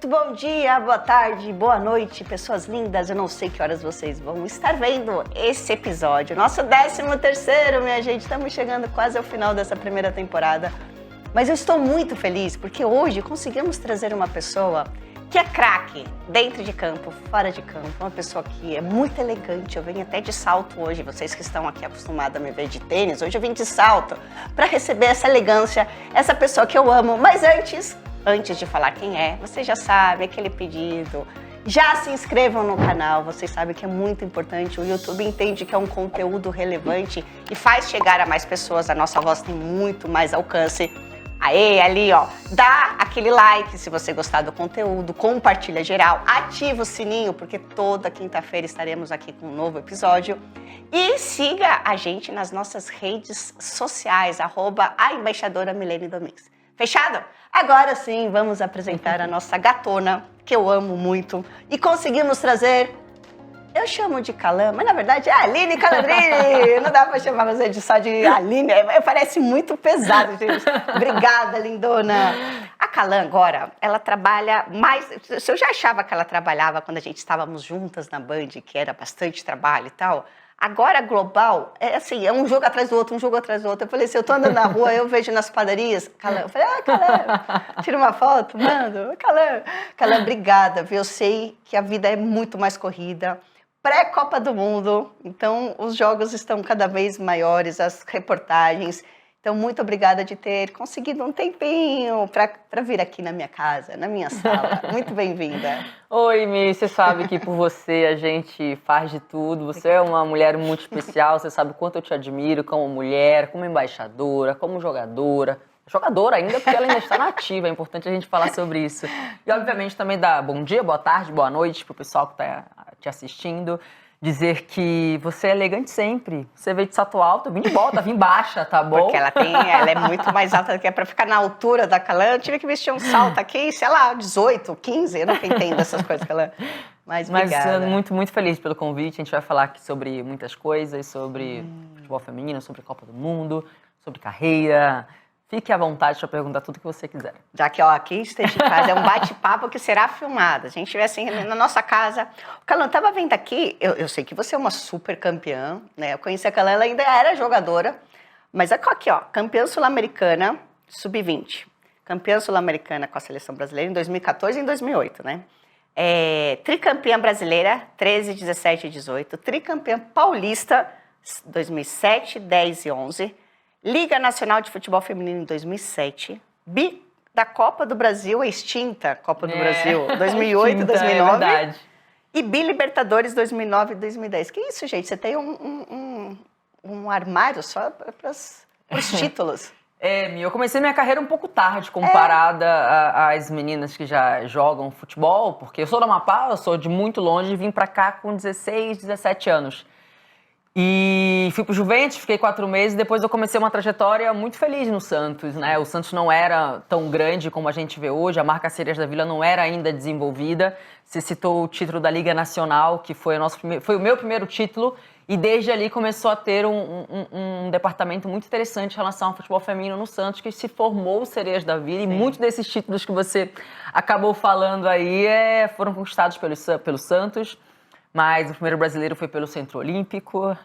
Muito bom dia, boa tarde, boa noite, pessoas lindas. Eu não sei que horas vocês vão estar vendo esse episódio. Nosso 13º, minha gente. Estamos chegando quase ao final dessa primeira temporada. Mas eu estou muito feliz porque hoje conseguimos trazer uma pessoa que é craque dentro de campo, fora de campo. Uma pessoa que é muito elegante. Eu venho até de salto hoje. Vocês que estão aqui acostumados a me ver de tênis, hoje eu vim de salto para receber essa elegância, essa pessoa que eu amo. Mas antes de falar quem é, vocês já sabem, aquele pedido. Já se inscrevam no canal, vocês sabem que é muito importante. O YouTube entende que é um conteúdo relevante e faz chegar a mais pessoas. A nossa voz tem muito mais alcance. Aê, ali, ó, dá aquele like se você gostar do conteúdo, compartilha geral, ativa o sininho, porque toda quinta-feira estaremos aqui com um novo episódio. E siga a gente nas nossas redes sociais, @a embaixadora Milene Domingues. Fechado? Agora sim, vamos apresentar a nossa gatona, que eu amo muito, e conseguimos trazer... Eu chamo de Calan, mas na verdade é a Aline Calandrini. Não dá pra chamar você só de Aline, parece muito pesado, gente. Obrigada, lindona. A Calan agora, ela trabalha mais... Se eu já achava que ela trabalhava quando a gente estávamos juntas na Band, que era bastante trabalho e tal, agora global, é assim, é um jogo atrás do outro, um jogo atrás do outro. Eu falei assim, eu tô andando na rua, eu vejo nas padarias, Calan. Eu falei, Calan, tira uma foto, mando. Calan, obrigada, viu? Eu sei que a vida é muito mais corrida. Pré-Copa do Mundo, então os jogos estão cada vez maiores, as reportagens. Então, muito obrigada de ter conseguido um tempinho para vir aqui na minha casa, na minha sala. Muito bem-vinda. Oi, Mi, você sabe que por você a gente faz de tudo. Você é uma mulher muito especial, você sabe o quanto eu te admiro como mulher, como embaixadora, como jogadora. Jogadora ainda, porque ela ainda está nativa, é importante a gente falar sobre isso. E, obviamente, também dar bom dia, boa tarde, boa noite pro pessoal que está te assistindo. Dizer que você é elegante sempre. Você veio de salto alto, eu vim de bota, vim baixa, tá bom? Porque ela é muito mais alta do que é para ficar na altura da Calan. Eu tive que vestir um salto aqui, sei lá, 18, 15, eu nunca entendo essas coisas, Calan. Mas obrigada. Muito, muito feliz pelo convite. A gente vai falar aqui sobre muitas coisas, sobre futebol feminino, sobre Copa do Mundo, sobre carreira. Fique à vontade para perguntar tudo que você quiser. Já que, ó, aqui esteja em casa, é um bate-papo que será filmado. A gente estiver assim na nossa casa. O Calan, estava vendo aqui, eu sei que você é uma super campeã, né? Eu conheci a Calan, ela ainda era jogadora. Mas aqui, ó, campeã sul-americana, sub-20. Campeã sul-americana com a seleção brasileira em 2014 e em 2008, né? Tricampeã brasileira, 13, 17 e 18. Tricampeã paulista, 2007, 10 e 11. Liga Nacional de Futebol Feminino em 2007, bi da Copa do Brasil, a extinta Copa do Brasil, 2008 e 2009, e bi Libertadores 2009 e 2010. Que isso, gente? Você tem um armário só para os títulos. Eu comecei minha carreira um pouco tarde, comparada às meninas que já jogam futebol, porque eu sou da Amapá, eu sou de muito longe e vim para cá com 16, 17 anos. E fui pro Juventus, fiquei 4 meses, depois eu comecei uma trajetória muito feliz no Santos, né? O Santos não era tão grande como a gente vê hoje, a marca Sereias da Vila não era ainda desenvolvida. Você citou o título da Liga Nacional, que foi o meu primeiro título, e desde ali começou a ter um departamento muito interessante em relação ao futebol feminino no Santos, que se formou o Sereias da Vila. Sim. E muitos desses títulos que você acabou falando aí foram conquistados pelo Santos. Mas o primeiro brasileiro foi pelo Centro Olímpico.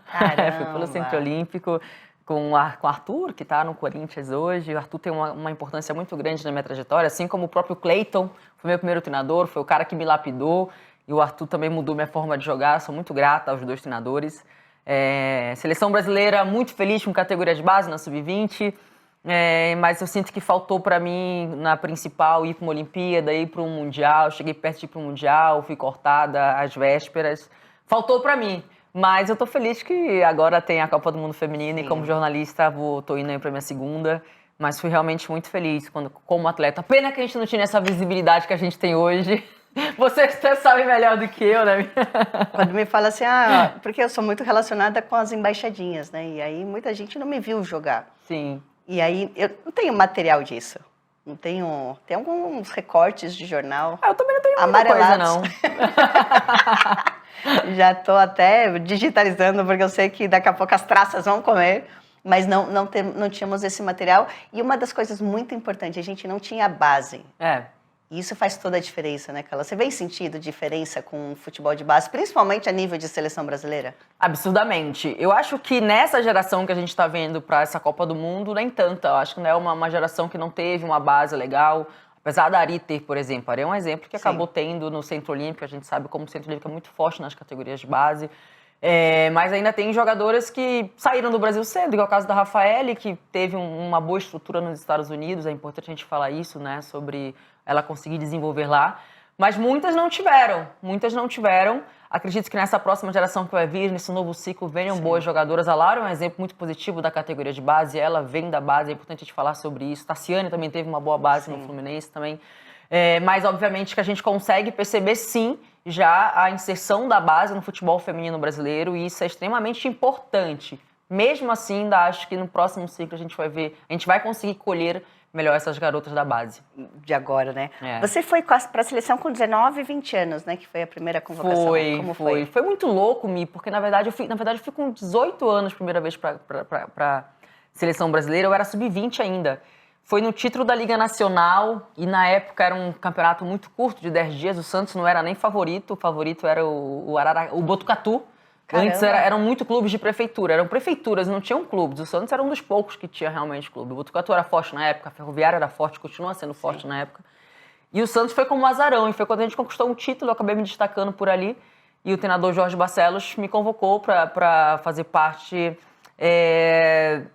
Foi pelo Centro Olímpico, com o Arthur, que está no Corinthians hoje. O Arthur tem uma importância muito grande na minha trajetória, assim como o próprio Cleiton, foi meu primeiro treinador, foi o cara que me lapidou. E o Arthur também mudou minha forma de jogar, sou muito grata aos dois treinadores. Seleção brasileira, muito feliz com categoria de base na Sub-20. Mas eu sinto que faltou para mim, na principal, ir para uma Olimpíada, ir para um Mundial. Cheguei perto de ir para um Mundial, fui cortada às vésperas. Faltou para mim, mas eu tô feliz que agora tem a Copa do Mundo Feminino. Sim. E como jornalista tô indo aí para minha segunda. Mas fui realmente muito feliz como atleta. Pena que a gente não tinha essa visibilidade que a gente tem hoje. Você sabe melhor do que eu, né? Quando me fala assim, porque eu sou muito relacionada com as embaixadinhas, né? E aí muita gente não me viu jogar. Sim. E aí, eu não tenho material disso. Não tenho... Tem alguns recortes de jornal. Eu também não tenho muita coisa, não. Já estou até digitalizando, porque eu sei que daqui a pouco as traças vão comer. Mas não tínhamos esse material. E uma das coisas muito importantes, a gente não tinha base. E isso faz toda a diferença, né, Carla? Você vem sentindo diferença com o futebol de base, principalmente a nível de seleção brasileira? Absurdamente. Eu acho que nessa geração que a gente está vendo para essa Copa do Mundo, nem tanta. Eu acho que não é uma geração que não teve uma base legal. Apesar da Ari ter, por exemplo. A Ari é um exemplo que acabou tendo no Centro Olímpico. A gente sabe como o Centro Olímpico é muito forte nas categorias de base. Mas ainda tem jogadoras que saíram do Brasil cedo, igual o caso da Rafaele, que teve uma boa estrutura nos Estados Unidos. É importante a gente falar isso, né, sobre ela conseguir desenvolver lá. Mas muitas não tiveram. Acredito que nessa próxima geração que vai vir, nesse novo ciclo, venham boas jogadoras. A Laura é um exemplo muito positivo da categoria de base. Ela vem da base, é importante a gente falar sobre isso. Tassiane também teve uma boa base no Fluminense também. Mas, obviamente, que a gente consegue perceber, sim, já a inserção da base no futebol feminino brasileiro. E isso é extremamente importante. Mesmo assim, ainda acho que no próximo ciclo a gente vai conseguir colher melhor essas garotas da base. De agora, né? Você foi para a seleção com 19 e 20 anos, né? Que foi a primeira convocação. Como foi? Foi muito louco, Mi, porque na verdade eu fui com 18 anos a primeira vez para seleção brasileira. Eu era sub-20 ainda. Foi no título da Liga Nacional e na época era um campeonato muito curto, de 10 dias. O Santos não era nem favorito, o favorito era o Botucatu. Caramba. Antes eram muito clubes de prefeitura, eram prefeituras, não tinham clubes. O Santos era um dos poucos que tinha realmente clube. O Botucatu era forte na época, a Ferroviária era forte, continua sendo forte na época. E o Santos foi como azarão, e foi quando a gente conquistou um título, eu acabei me destacando por ali. E o treinador Jorge Barcelos me convocou para fazer parte.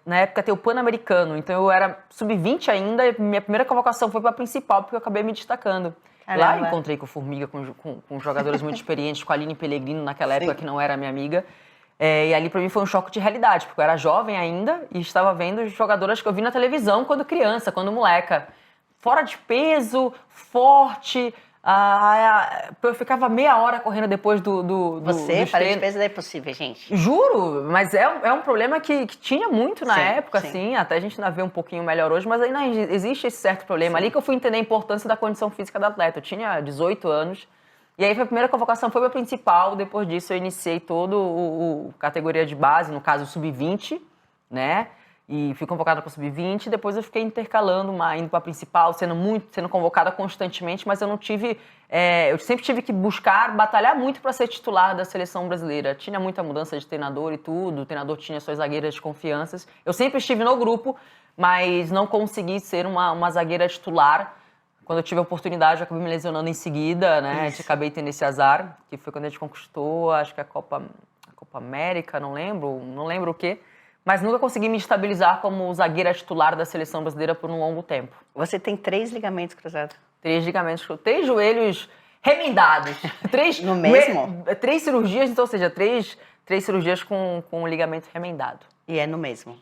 Na época tem o Pan-Americano, então eu era sub-20 ainda, e minha primeira convocação foi para a principal, porque eu acabei me destacando. Caramba. Lá eu encontrei com o Formiga, com jogadores muito experientes, com a Aline Pellegrino naquela época, que não era minha amiga. E ali pra mim foi um choque de realidade, porque eu era jovem ainda e estava vendo jogadoras que eu vi na televisão quando criança, quando moleca. Fora de peso, forte. Eu ficava meia hora correndo depois Você, fora de peso, não é possível, gente. Juro, mas é um problema que tinha muito na época, assim, até a gente ainda vê um pouquinho melhor hoje, mas ainda existe esse certo problema. Ali que eu fui entender a importância da condição física da atleta. Eu tinha 18 anos, e aí a primeira convocação foi a principal, depois disso eu iniciei todo o categoria de base, no caso sub-20, né? E fui convocada para o sub-20, depois eu fiquei intercalando, indo para a principal, sendo convocada constantemente, mas eu não tive... eu sempre tive que batalhar muito para ser titular da seleção brasileira. Tinha muita mudança de treinador e tudo, o treinador tinha suas zagueiras de confianças. Eu sempre estive no grupo, mas não consegui ser uma zagueira titular. Quando eu tive a oportunidade, eu acabei me lesionando em seguida, né? Acabei tendo esse azar, que foi quando a gente conquistou, acho que a Copa América, não lembro o quê. Mas nunca consegui me estabilizar como zagueira titular da seleção brasileira por um longo tempo. Você tem 3 ligamentos cruzados. 3 ligamentos, 3 joelhos remendados. No mesmo? 3 cirurgias, então, ou seja, 3 cirurgias com o ligamento remendado. E é no mesmo?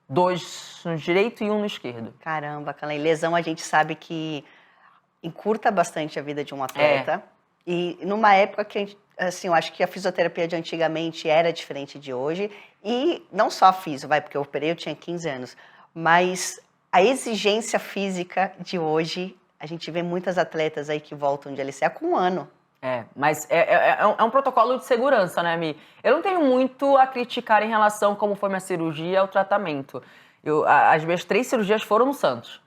2 no direito e 1 no esquerdo. Caramba, aquela lesão a gente sabe que encurta bastante a vida de um atleta. E numa época que a gente, assim, eu acho que a fisioterapia de antigamente era diferente de hoje. E não só a fisio, porque eu operei, eu tinha 15 anos. Mas a exigência física de hoje, a gente vê muitas atletas aí que voltam de LCA com 1 ano. Mas é um protocolo de segurança, né, Mi? Eu não tenho muito a criticar em relação a como foi minha cirurgia e o tratamento. As minhas 3 cirurgias foram no Santos.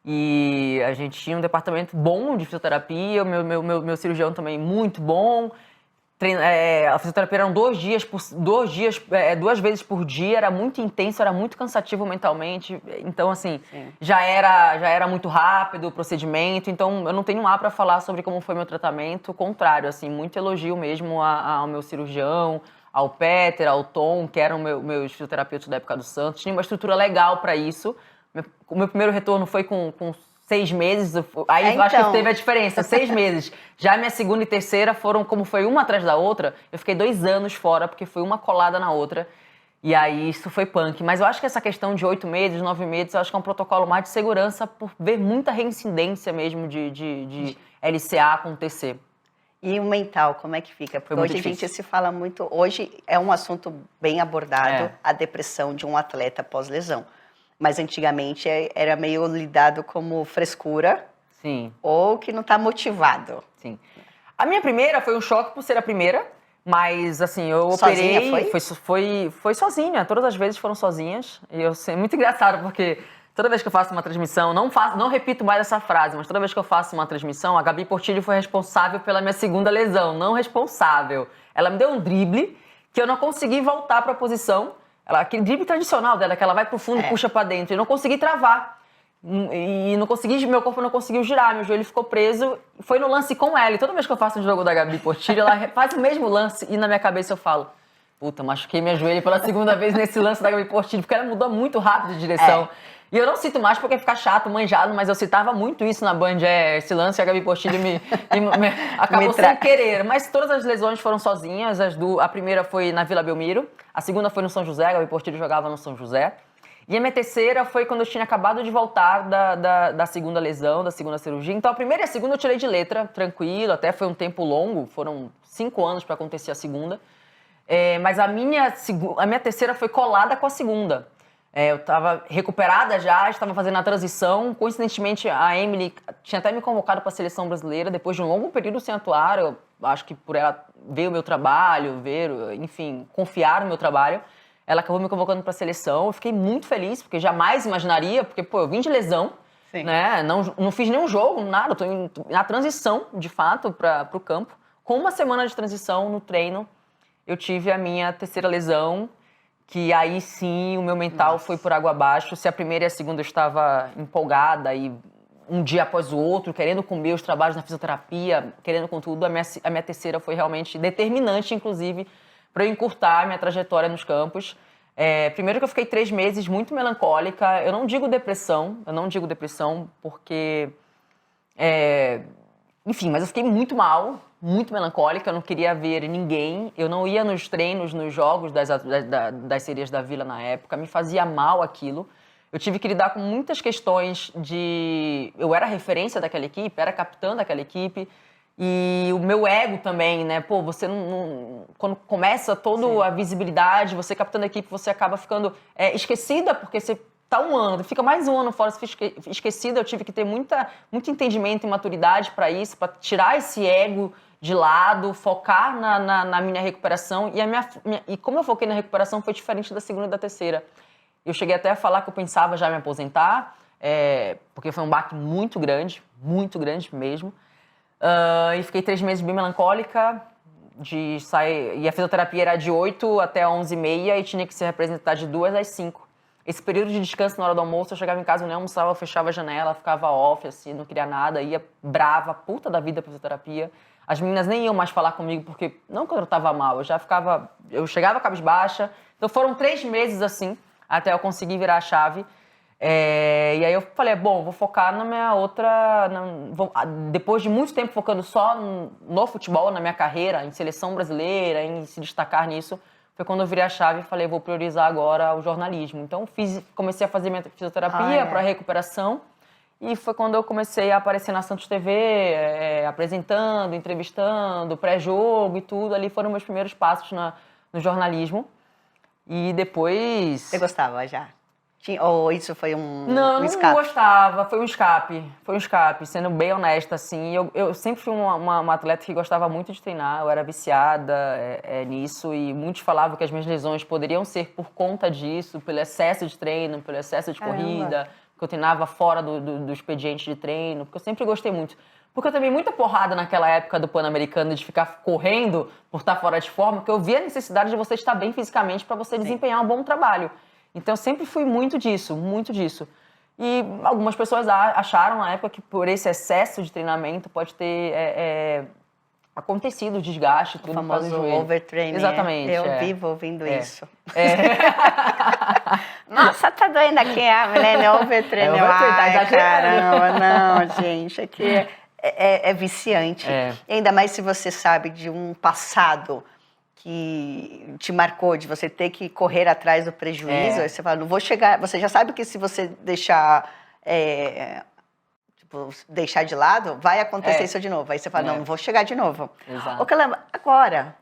E a gente tinha um departamento bom de fisioterapia, o meu cirurgião também muito bom. A fisioterapia eram 2 vezes por dia, era muito intenso, era muito cansativo mentalmente. Então, assim, já era muito rápido o procedimento. Então, eu não tenho para falar sobre como foi meu tratamento. O contrário, assim, muito elogio mesmo ao meu cirurgião, ao Peter, ao Tom, que eram meus fisioterapeutas da época do Santos. Tinha uma estrutura legal para isso. O meu primeiro retorno foi com 6 meses, aí eu acho que teve a diferença, 6 meses. Já minha segunda e terceira foram, como foi uma atrás da outra, eu fiquei 2 anos fora, porque foi uma colada na outra. E aí isso foi punk. Mas eu acho que essa questão de 8 meses, 9 meses, eu acho que é um protocolo mais de segurança por ver muita reincidência mesmo de LCA acontecer. E o mental, como é que fica? Porque hoje difícil. A gente se fala muito, hoje é um assunto bem abordado, a depressão de um atleta pós-lesão. Mas antigamente era meio lidado como frescura. Sim. Ou que não está motivado. Sim. A minha primeira foi um choque por ser a primeira, mas assim, eu sozinha operei... Foi sozinha, todas as vezes foram sozinhas. E é muito engraçado, porque Toda vez que eu faço uma transmissão, não repito mais essa frase, mas toda vez que eu faço uma transmissão, a Gabi Portillo foi responsável pela minha segunda lesão, não responsável. Ela me deu um drible que eu não consegui voltar para a posição, aquele drible tradicional dela, que ela vai pro fundo e puxa para dentro, e não consegui travar. E não consegui, meu corpo não conseguiu girar, meu joelho ficou preso. Foi no lance com ela. E toda vez que eu faço um jogo da Gabi Portillo, ela faz o mesmo lance e na minha cabeça eu falo: puta, machuquei minha joelho pela segunda vez nesse lance da Gabi Portillo, porque ela mudou muito rápido de direção. E eu não cito mais porque fica chato, manjado, mas eu citava muito isso na Band, esse lance, a Gabi Portillo acabou sem querer. Mas todas as lesões foram sozinhas. A primeira foi na Vila Belmiro, a segunda foi no São José, a Gabi Portillo jogava no São José. E a minha terceira foi quando eu tinha acabado de voltar da segunda lesão, da segunda cirurgia. Então, a primeira e a segunda eu tirei de letra, tranquilo, até foi um tempo longo, foram 5 anos para acontecer a segunda. Mas a minha terceira foi colada com a segunda. Eu estava recuperada já, estava fazendo a transição. Coincidentemente, a Emily tinha até me convocado para a seleção brasileira, depois de um longo período sem atuar. Eu acho que por ela ver o meu trabalho, enfim, confiar no meu trabalho. Ela acabou me convocando para a seleção. Eu fiquei muito feliz, porque jamais imaginaria, porque, eu vim de lesão, né? Não fiz nenhum jogo, nada. Estou na transição, de fato, para o campo. Com uma semana de transição no treino, eu tive a minha terceira lesão, que aí sim o meu mental foi por água abaixo. Se a primeira e a segunda eu estava empolgada e um dia após o outro, querendo comer os trabalhos na fisioterapia, querendo com tudo, a minha terceira foi realmente determinante, inclusive, para eu encurtar a minha trajetória nos campos. Primeiro que eu fiquei 3 meses muito melancólica. Eu não digo depressão porque... enfim, mas eu fiquei muito mal, muito melancólica, eu não queria ver ninguém. Eu não ia nos treinos, nos jogos das Sereias da Vila na época, me fazia mal aquilo. Eu tive que lidar com muitas questões de... Eu era referência daquela equipe, era capitã daquela equipe, e o meu ego também, né? Você não quando começa toda a visibilidade, você capitã da equipe, você acaba ficando esquecida, porque você tá um ano, fica mais um ano fora, você fica esquecida. Eu tive que ter muito entendimento e maturidade para isso, para tirar esse ego de lado, focar na minha recuperação. E como eu foquei na recuperação, foi diferente da segunda e da terceira. Eu cheguei até a falar que eu pensava já me aposentar, porque foi um baque muito grande mesmo. E fiquei 3 meses bem melancólica, e a fisioterapia era de 8 até 11h30 e tinha que se representar de 2 às 5. Esse período de descanso na hora do almoço, eu chegava em casa, eu nem almoçava, eu fechava a janela, ficava off, assim, não queria nada, ia brava, puta da vida pra fisioterapia. As meninas nem iam mais falar comigo, porque não que eu tava mal, eu chegava cabisbaixa. Então foram 3 meses assim, até eu conseguir virar a chave. E aí eu falei, vou focar na minha outra... depois de muito tempo focando só no futebol, na minha carreira, em seleção brasileira, em se destacar nisso, foi quando eu virei a chave e falei, vou priorizar agora o jornalismo. Então comecei a fazer minha fisioterapia para recuperação, e foi quando eu comecei a aparecer na Santos TV, apresentando, entrevistando, pré-jogo e tudo. Ali foram meus primeiros passos no jornalismo. E depois... Você gostava já? Ou isso foi um escape? Não gostava, foi um escape, sendo bem honesta, assim. Eu sempre fui uma atleta que gostava muito de treinar, eu era viciada nisso, e muitos falavam que as minhas lesões poderiam ser por conta disso, pelo excesso de treino, pelo excesso de corrida, que eu treinava fora do expediente de treino, porque eu sempre gostei muito. Porque eu tomei muita porrada naquela época do Pan-Americano de ficar correndo por estar fora de forma, que eu via a necessidade de você estar bem fisicamente para você desempenhar um bom trabalho. Então, eu sempre fui muito disso, muito disso. E algumas pessoas acharam na época que por esse excesso de treinamento pode ter acontecido o desgaste, tudo por causa do joelho. Overtraining. Exatamente. Eu vivo ouvindo isso. Nossa, tá doendo aqui, Milene, overtraining. Ai, caramba, não, gente, aqui é viciante. E ainda mais se você sabe de um passado que te marcou, de você ter que correr atrás do prejuízo, aí você fala, não vou chegar... Você já sabe que se você deixar de lado, vai acontecer isso de novo. Aí você fala, não vou chegar de novo. Exato. Ô, Calamba, agora,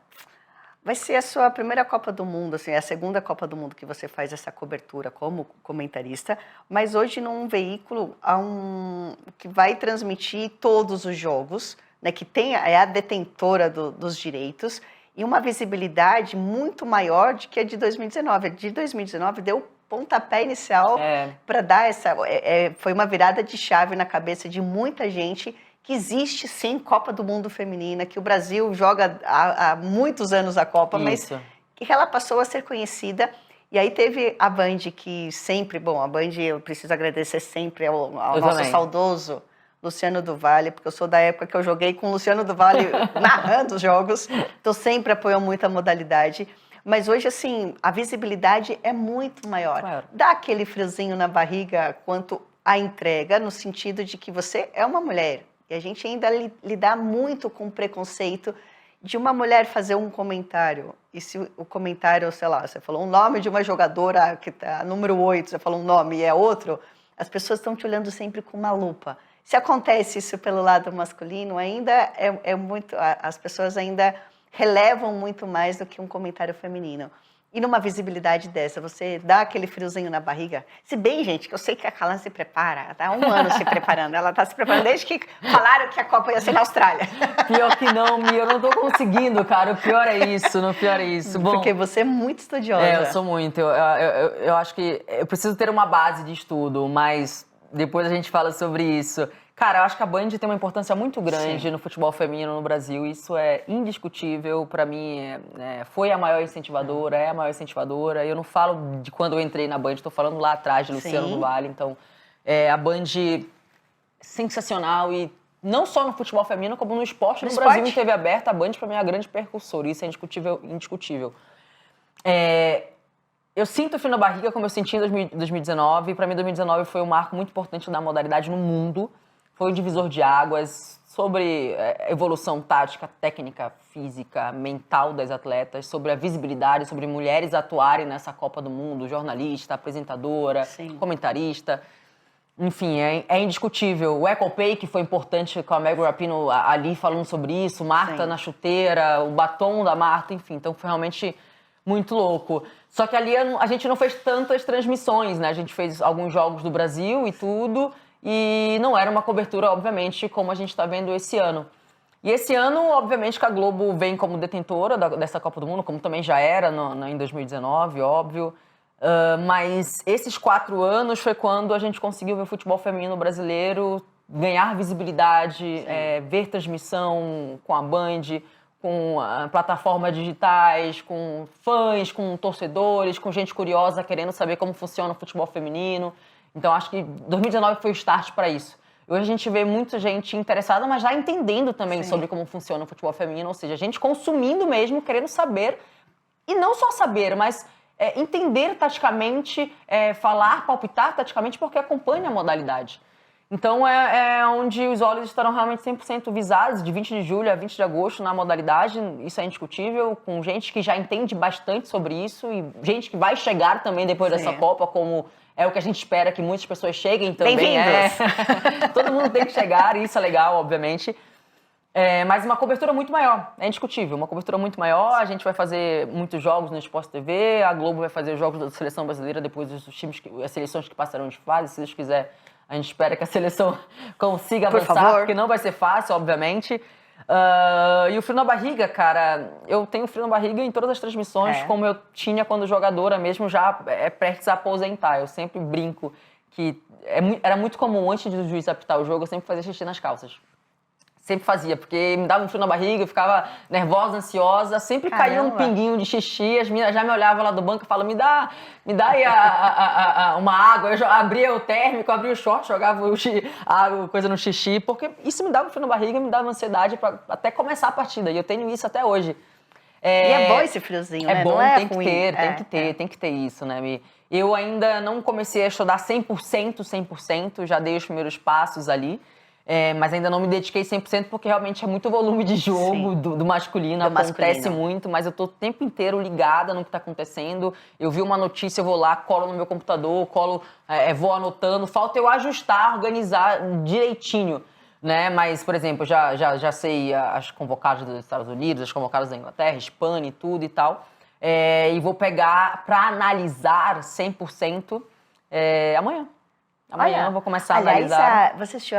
vai ser a sua primeira Copa do Mundo, assim, a segunda Copa do Mundo que você faz essa cobertura como comentarista, mas hoje num veículo que vai transmitir todos os jogos, né, que é a detentora dos direitos, e uma visibilidade muito maior do que a de 2019. A de 2019 deu pontapé inicial para dar essa... foi uma virada de chave na cabeça de muita gente que existe, sim, Copa do Mundo Feminina, que o Brasil joga há muitos anos a Copa, mas que ela passou a ser conhecida. E aí teve a Band, que sempre... Bom, a Band, eu preciso agradecer sempre ao nosso saudoso Luciano do Vale, porque eu sou da época que eu joguei com o Luciano do Vale narrando os jogos, então sempre apoiou muito a modalidade. Mas hoje, assim, a visibilidade é muito maior. Claro. Dá aquele friozinho na barriga quanto à entrega, no sentido de que você é uma mulher. E a gente ainda lidar muito com o preconceito de uma mulher fazer um comentário. E se o comentário, sei lá, você falou o nome de uma jogadora que tá número 8, você falou um nome e é outro, as pessoas estão te olhando sempre com uma lupa. Se acontece isso pelo lado masculino, ainda é muito... As pessoas ainda relevam muito mais do que um comentário feminino. E numa visibilidade dessa, você dá aquele friozinho na barriga. Se bem, gente, que eu sei que a Calan se prepara, está há 1 ano se preparando. Ela está se preparando desde que falaram que a Copa ia ser na Austrália. Pior que não, Mi, eu não estou conseguindo, cara. O pior é isso, no pior é isso. Bom, porque você é muito estudiosa. Eu sou muito. Eu acho que eu preciso ter uma base de estudo, mas depois a gente fala sobre isso. Cara, eu acho que a Band tem uma importância muito grande no futebol feminino no Brasil. Isso é indiscutível. Para mim, foi a maior incentivadora, é a maior incentivadora. Eu não falo de quando eu entrei na Band, estou falando lá atrás de Luciano do Vale. Então, a Band sensacional e não só no futebol feminino, como no esporte. No Brasil, em TV aberta, a Band, para mim, é a grande percussora. Isso é indiscutível. Eu sinto o frio na barriga, como eu senti em 2019. Para mim, 2019 foi um marco muito importante da modalidade no mundo. Foi um divisor de águas sobre evolução tática, técnica, física, mental das atletas, sobre a visibilidade, sobre mulheres atuarem nessa Copa do Mundo, jornalista, apresentadora, comentarista. Enfim, é indiscutível. O Equal Pay, que foi importante com a Meg Rapinoe ali falando sobre isso, Marta na chuteira, o batom da Marta, enfim. Então foi realmente muito louco. Só que ali a gente não fez tantas transmissões, né? A gente fez alguns jogos do Brasil e tudo... E não era uma cobertura, obviamente, como a gente está vendo esse ano. E esse ano, obviamente, que a Globo vem como detentora dessa Copa do Mundo, como também já era em 2019, óbvio. Mas esses 4 anos foi quando a gente conseguiu ver o futebol feminino brasileiro ganhar visibilidade, ver transmissão com a Band, com plataformas digitais, com fãs, com torcedores, com gente curiosa querendo saber como funciona o futebol feminino. Então, acho que 2019 foi o start para isso. Hoje a gente vê muita gente interessada, mas já entendendo também sobre como funciona o futebol feminino, ou seja, a gente consumindo mesmo, querendo saber, e não só saber, mas entender taticamente, falar, palpitar taticamente, porque acompanha a modalidade. Então, é onde os olhos estarão realmente 100% visados, de 20 de julho a 20 de agosto na modalidade, isso é indiscutível, com gente que já entende bastante sobre isso, e gente que vai chegar também depois dessa Copa, como... É o que a gente espera que muitas pessoas cheguem também. Bem-vindos! Todo mundo tem que chegar, e isso é legal, obviamente. Mas uma cobertura muito maior, é indiscutível. Uma cobertura muito maior, a gente vai fazer muitos jogos no Sport TV, a Globo vai fazer os jogos da Seleção Brasileira depois dos times, as seleções que passarão de fase. Se Deus quiser, a gente espera que a seleção consiga avançar, porque não vai ser fácil, obviamente. E o frio na barriga, cara, eu tenho frio na barriga em todas as transmissões, como eu tinha quando jogadora mesmo, já prestes a aposentar. Eu sempre brinco que era muito comum, antes do juiz apitar o jogo, eu sempre fazia xixi nas calças. Sempre fazia, porque me dava um frio na barriga, eu ficava nervosa, ansiosa, sempre caía um pinguinho de xixi, as meninas já me olhavam lá do banco e falavam, me dá aí uma água. Eu abria o térmico, abria o short, jogava a coisa no xixi, porque isso me dava um frio na barriga, me dava ansiedade para até começar a partida, e eu tenho isso até hoje. E é bom esse friozinho, né? É bom, não é tem que ter, tem que ter isso, né? Eu ainda não comecei a estudar 100%, já dei os primeiros passos ali. Mas ainda não me dediquei 100% porque realmente é muito volume de jogo do masculino, acontece muito, mas eu tô o tempo inteiro ligada no que está acontecendo. Eu vi uma notícia, eu vou lá, colo no meu computador, vou anotando, falta eu ajustar, organizar direitinho, né? Mas, por exemplo, já sei as convocadas dos Estados Unidos, as convocadas da Inglaterra, Espanha e tudo e tal, e vou pegar para analisar 100% amanhã. Amanhã eu vou começar a analisar. Você assistiu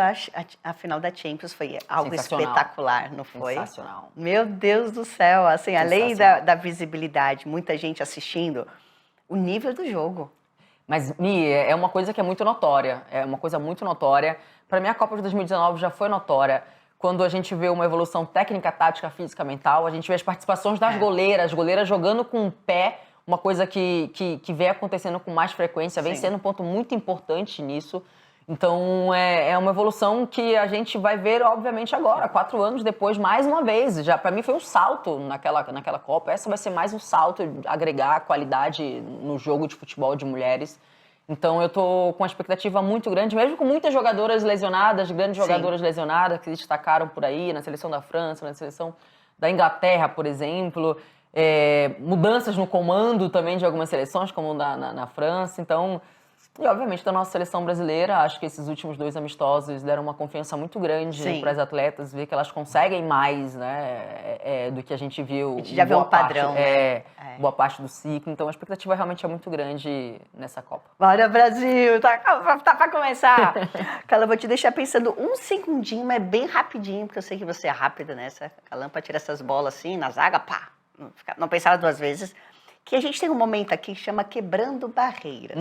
a final da Champions, foi algo espetacular, não foi? Sensacional. Meu Deus do céu, assim, além da visibilidade, muita gente assistindo, o nível do jogo. Mas, Mi, é uma coisa que é muito notória. É uma coisa muito notória. Para mim, a Copa de 2019 já foi notória. Quando a gente vê uma evolução técnica, tática, física, mental, a gente vê as participações das goleiras jogando com o pé, uma coisa que vem acontecendo com mais frequência, vem sendo um ponto muito importante nisso. Então, é uma evolução que a gente vai ver, obviamente, agora, 4 anos depois, mais uma vez. Já, para mim, foi um salto naquela Copa. Essa vai ser mais um salto, agregar qualidade no jogo de futebol de mulheres. Então, eu tô com uma expectativa muito grande, mesmo com muitas jogadoras lesionadas, grandes jogadoras lesionadas que se destacaram por aí, na seleção da França, na seleção da Inglaterra, por exemplo. Mudanças no comando também de algumas seleções, como na França. Então... E, obviamente, da nossa seleção brasileira, acho que esses últimos 2 amistosos deram uma confiança muito grande para as atletas, ver que elas conseguem mais, né, do que a gente viu. A gente já viu um padrão, né? Boa parte do ciclo. Então, a expectativa realmente é muito grande nessa Copa. Bora, Brasil! Tá para começar! Calan, vou te deixar pensando um segundinho, mas bem rapidinho, porque eu sei que você é rápida nessa. Calan, para tirar essas bolas assim, na zaga, pá! Não pensar 2 vezes. Que a gente tem um momento aqui que chama Quebrando Barreiras.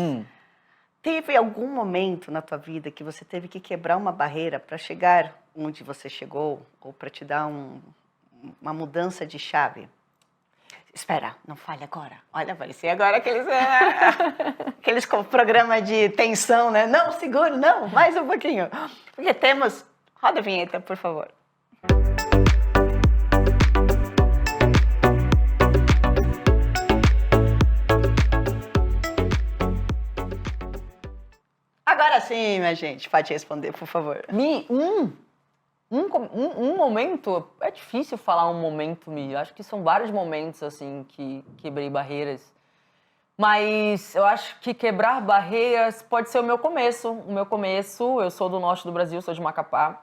Teve algum momento na tua vida que você teve que quebrar uma barreira para chegar onde você chegou? Ou para te dar uma mudança de chave? Espera, não fale agora. Olha, parecia agora aqueles programas de tensão, né? Não, seguro, não, mais um pouquinho. Porque temos... Roda a vinheta, por favor. Agora sim, minha gente, pode responder, por favor. Mi, um momento, é difícil falar um momento, Mi. Acho que são vários momentos, assim, que quebrei barreiras. Mas eu acho que quebrar barreiras pode ser o meu começo. O meu começo, eu sou do norte do Brasil, sou de Macapá.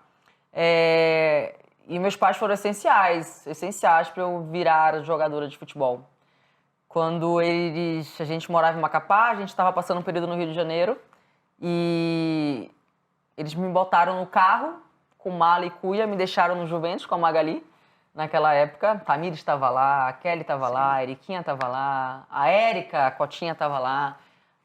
E meus pais foram essenciais para eu virar jogadora de futebol. Quando a gente morava em Macapá, a gente estava passando um período no Rio de Janeiro. E eles me botaram no carro com mala e cuia, me deixaram no Juventus com a Magali, naquela época. Tamires estava lá, a Kelly estava lá, a Eriquinha estava lá, a Érica, a Cotinha estava lá.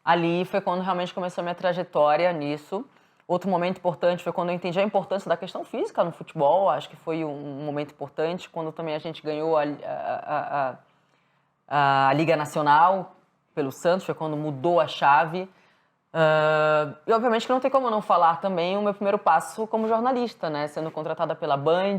Ali foi quando realmente começou a minha trajetória nisso. Outro momento importante foi quando eu entendi a importância da questão física no futebol. Acho que foi um momento importante, quando também a gente ganhou a Liga Nacional pelo Santos, foi quando mudou a chave. E obviamente que não tem como não falar também o meu primeiro passo como jornalista, né? Sendo contratada pela Band,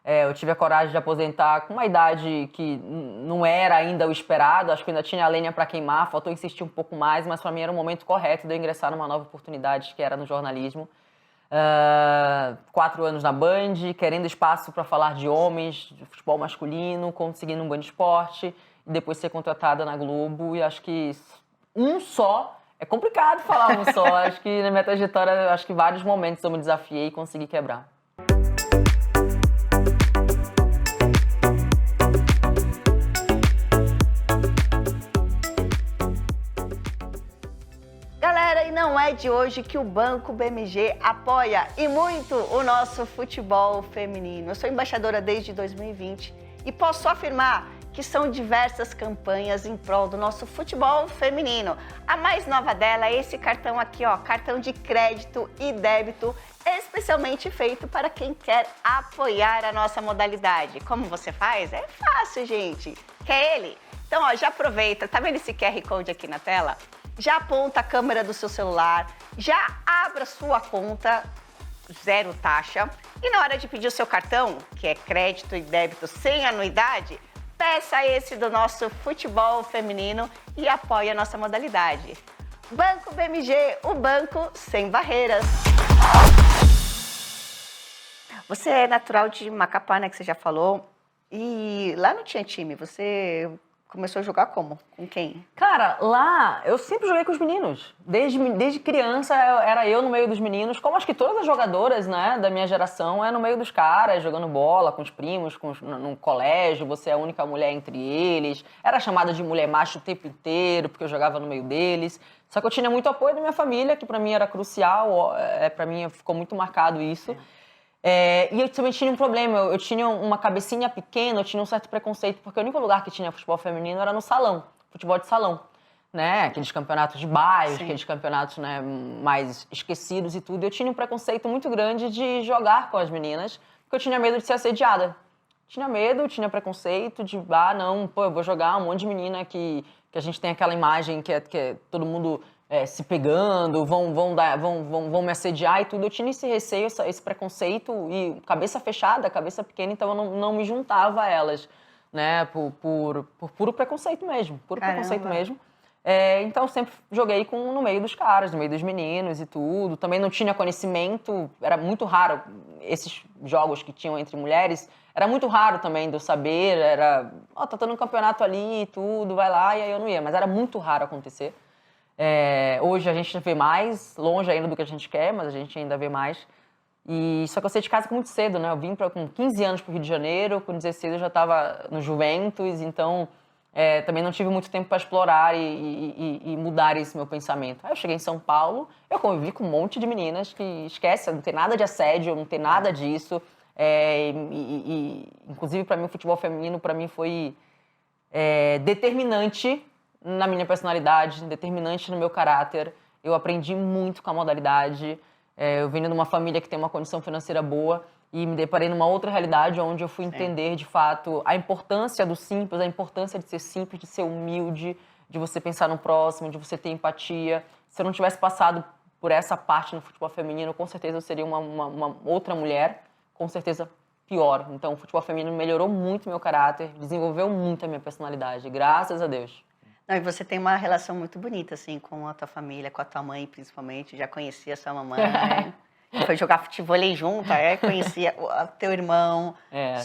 eu tive a coragem de aposentar com uma idade que não era ainda o esperado, acho que ainda tinha a lenha para queimar, faltou insistir um pouco mais, mas para mim era o momento correto de eu ingressar numa nova oportunidade, que era no jornalismo. 4 anos na Band, querendo espaço para falar de homens, de futebol masculino, conseguindo um Band Esporte, e depois ser contratada na Globo, e acho que é complicado falar um só. Acho que na minha trajetória, acho que vários momentos eu me desafiei e consegui quebrar. Galera, e não é de hoje que o Banco BMG apoia e muito o nosso futebol feminino. Eu sou embaixadora desde 2020 e posso afirmar que são diversas campanhas em prol do nosso futebol feminino. A mais nova dela é esse cartão aqui, ó, cartão de crédito e débito, especialmente feito para quem quer apoiar a nossa modalidade. Como você faz? É fácil, gente. Quer ele? Então, ó, já aproveita, tá vendo esse QR Code aqui na tela? Já aponta a câmera do seu celular, já abra sua conta, 0 taxa. E na hora de pedir o seu cartão, que é crédito e débito sem anuidade, peça esse do nosso futebol feminino e apoie a nossa modalidade. Banco BMG, o banco sem barreiras. Você é natural de Macapá, né, que você já falou. E lá não tinha time, você começou a jogar como? Com quem? Cara, lá eu sempre joguei com os meninos. Desde criança era eu no meio dos meninos, como acho que todas as jogadoras, né, da minha geração, no meio dos caras, jogando bola com os primos, no colégio, você é a única mulher entre eles. Era chamada de mulher macho o tempo inteiro, porque eu jogava no meio deles. Só que eu tinha muito apoio da minha família, que pra mim era crucial, pra mim ficou muito marcado isso. E eu também tinha um problema, eu tinha uma cabecinha pequena, eu tinha um certo preconceito, porque o único lugar que tinha futebol feminino era no salão, futebol de salão. né? Aqueles campeonatos de bairros, Sim. aqueles campeonatos, né, mais esquecidos e tudo. Eu tinha um preconceito muito grande de jogar com as meninas, porque eu tinha medo de ser assediada. Tinha medo, tinha preconceito de, não, pô, eu vou jogar um monte de menina que a gente tem aquela imagem que é todo mundo se pegando, vão me assediar e tudo. Eu tinha esse receio, esse preconceito e cabeça fechada, cabeça pequena, então eu não me juntava a elas, né, por puro preconceito mesmo, preconceito mesmo. Então eu sempre joguei no meio dos caras, no meio dos meninos e tudo. Também não tinha conhecimento, era muito raro esses jogos que tinham entre mulheres. Era muito raro também de eu saber, tá tendo um campeonato ali e tudo, vai lá, e aí eu não ia. Mas era muito raro acontecer. Hoje a gente vê mais, longe ainda do que a gente quer, mas a gente ainda vê mais. Só que eu saí de casa muito cedo, né? Eu vim com 15 anos pro Rio de Janeiro, com 16 eu já estava no Juventus, então também não tive muito tempo para explorar e mudar esse meu pensamento. Aí eu cheguei em São Paulo, eu convivi com um monte de meninas que esquece, não tem nada de assédio, não tem nada disso. Inclusive, para mim, o futebol feminino para mim foi determinante na minha personalidade, determinante no meu caráter. Eu aprendi muito com a modalidade. Eu venho de uma família que tem uma condição financeira boa e me deparei numa outra realidade onde eu fui entender, de fato, a importância do simples, a importância de ser simples, de ser humilde, de você pensar no próximo, de você ter empatia. Se eu não tivesse passado por essa parte no futebol feminino, com certeza eu seria uma outra mulher, com certeza pior. Então, o futebol feminino melhorou muito meu caráter, desenvolveu muito a minha personalidade, graças a Deus. Não, e você tem uma relação muito bonita, assim, com a tua família, com a tua mãe, principalmente. Já conhecia a sua mamãe, né? Foi jogar futebol junto, conhecia o teu irmão,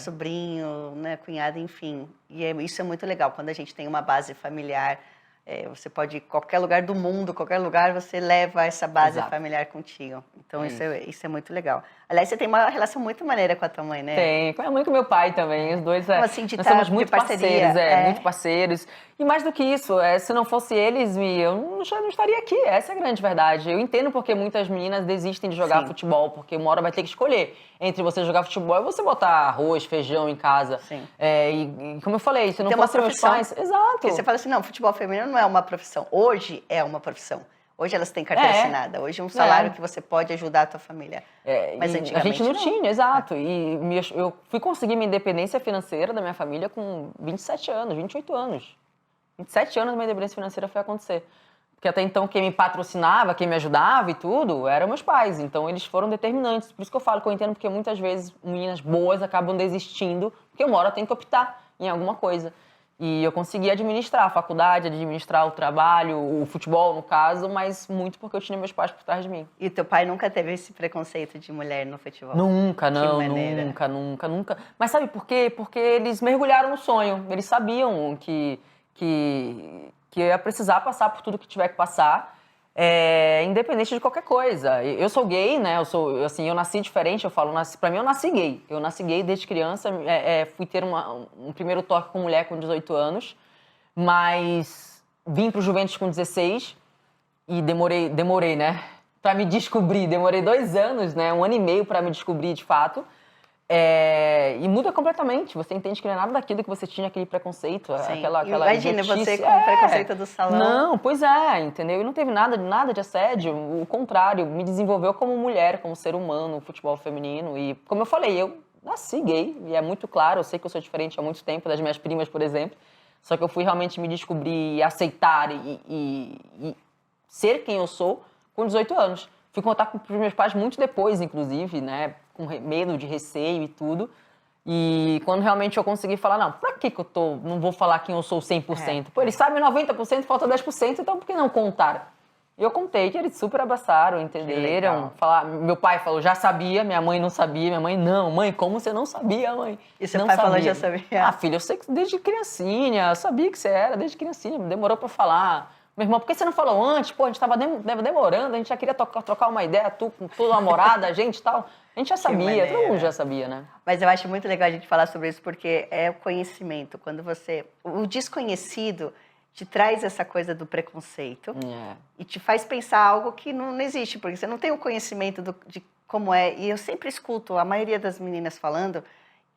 sobrinho, né, cunhado, enfim. E isso é muito legal, quando a gente tem uma base familiar. Você pode ir em qualquer lugar do mundo, qualquer lugar, você leva essa base familiar contigo. Então, isso é muito legal. Aliás, você tem uma relação muito maneira com a tua mãe, né? Tem, com a mãe e com meu pai também. Os dois Como assim, nós somos muito parceria, parceiros, muito parceiros. E mais do que isso, se não fosse eles, eu não estaria aqui. Essa é a grande verdade. Eu entendo porque muitas meninas desistem de jogar futebol, porque uma hora vai ter que escolher entre você jogar futebol e você botar arroz, feijão em casa. Sim. E como eu falei, se não tem fosse meus pais... Exato. Porque você fala assim, não, futebol feminino não é uma profissão. Hoje é uma profissão. Hoje elas têm carteira assinada. Hoje é um salário que você pode ajudar a tua família. Mas antigamente a gente não tinha, exato. E eu fui conseguir minha independência financeira da minha família com 27 anos, 28 anos. 27 anos minha independência financeira foi acontecer. Porque até então quem me patrocinava, quem me ajudava e tudo, eram meus pais. Então eles foram determinantes. Por isso que eu falo que eu entendo porque muitas vezes meninas boas acabam desistindo, porque uma hora tem que optar em alguma coisa. E eu consegui administrar a faculdade, administrar o trabalho, o futebol, no caso, mas muito porque eu tinha meus pais por trás de mim. E teu pai nunca teve esse preconceito de mulher no futebol? Nunca, não, nunca. Mas sabe por quê? Porque eles mergulharam no sonho. Eles sabiam que eu ia precisar passar por tudo que tiver que passar, independente de qualquer coisa. Eu sou gay, né? Eu nasci diferente, pra mim eu nasci gay. Eu nasci gay desde criança, fui ter um primeiro toque com mulher com 18 anos, mas vim pro Juventus com 16 e demorei, né? Pra me descobrir, demorei 2 anos, né? 1 ano e meio pra me descobrir de fato. E muda completamente. Você entende que não é nada daquilo que você tinha, aquele preconceito. Aquela imagina idiotice. você com o preconceito do salão. Não, pois entendeu? E não teve nada de assédio. O contrário, me desenvolveu como mulher, como ser humano, o futebol feminino. E, como eu falei, eu nasci gay. E é muito claro, eu sei que eu sou diferente há muito tempo das minhas primas, por exemplo. Só que eu fui realmente me descobrir, aceitar e ser quem eu sou com 18 anos. Fui contar com os meus pais muito depois, inclusive, né? Com medo de receio e tudo. E quando realmente eu consegui falar, não, pra que eu não vou falar quem eu sou 100%? Pô, eles sabem 90%, falta 10%, então por que não contar? E eu contei que eles super abraçaram, entenderam. Meu pai falou, já sabia, minha mãe não sabia. Minha mãe, não, mãe, como você não sabia, mãe? E seu pai falou, já sabia? Filha, eu sei que desde criancinha, eu sabia que você era, desde criancinha, demorou pra falar. Meu irmão, por que você não falou antes? Pô, a gente tava demorando, a gente já queria trocar uma ideia, tu com toda namorada, a gente e tal. A gente já sabia, todo mundo já sabia, né? Mas eu acho muito legal a gente falar sobre isso, porque é o conhecimento. Quando o desconhecido te traz essa coisa do preconceito e te faz pensar algo que não existe, porque você não tem o conhecimento de como é. E eu sempre escuto a maioria das meninas falando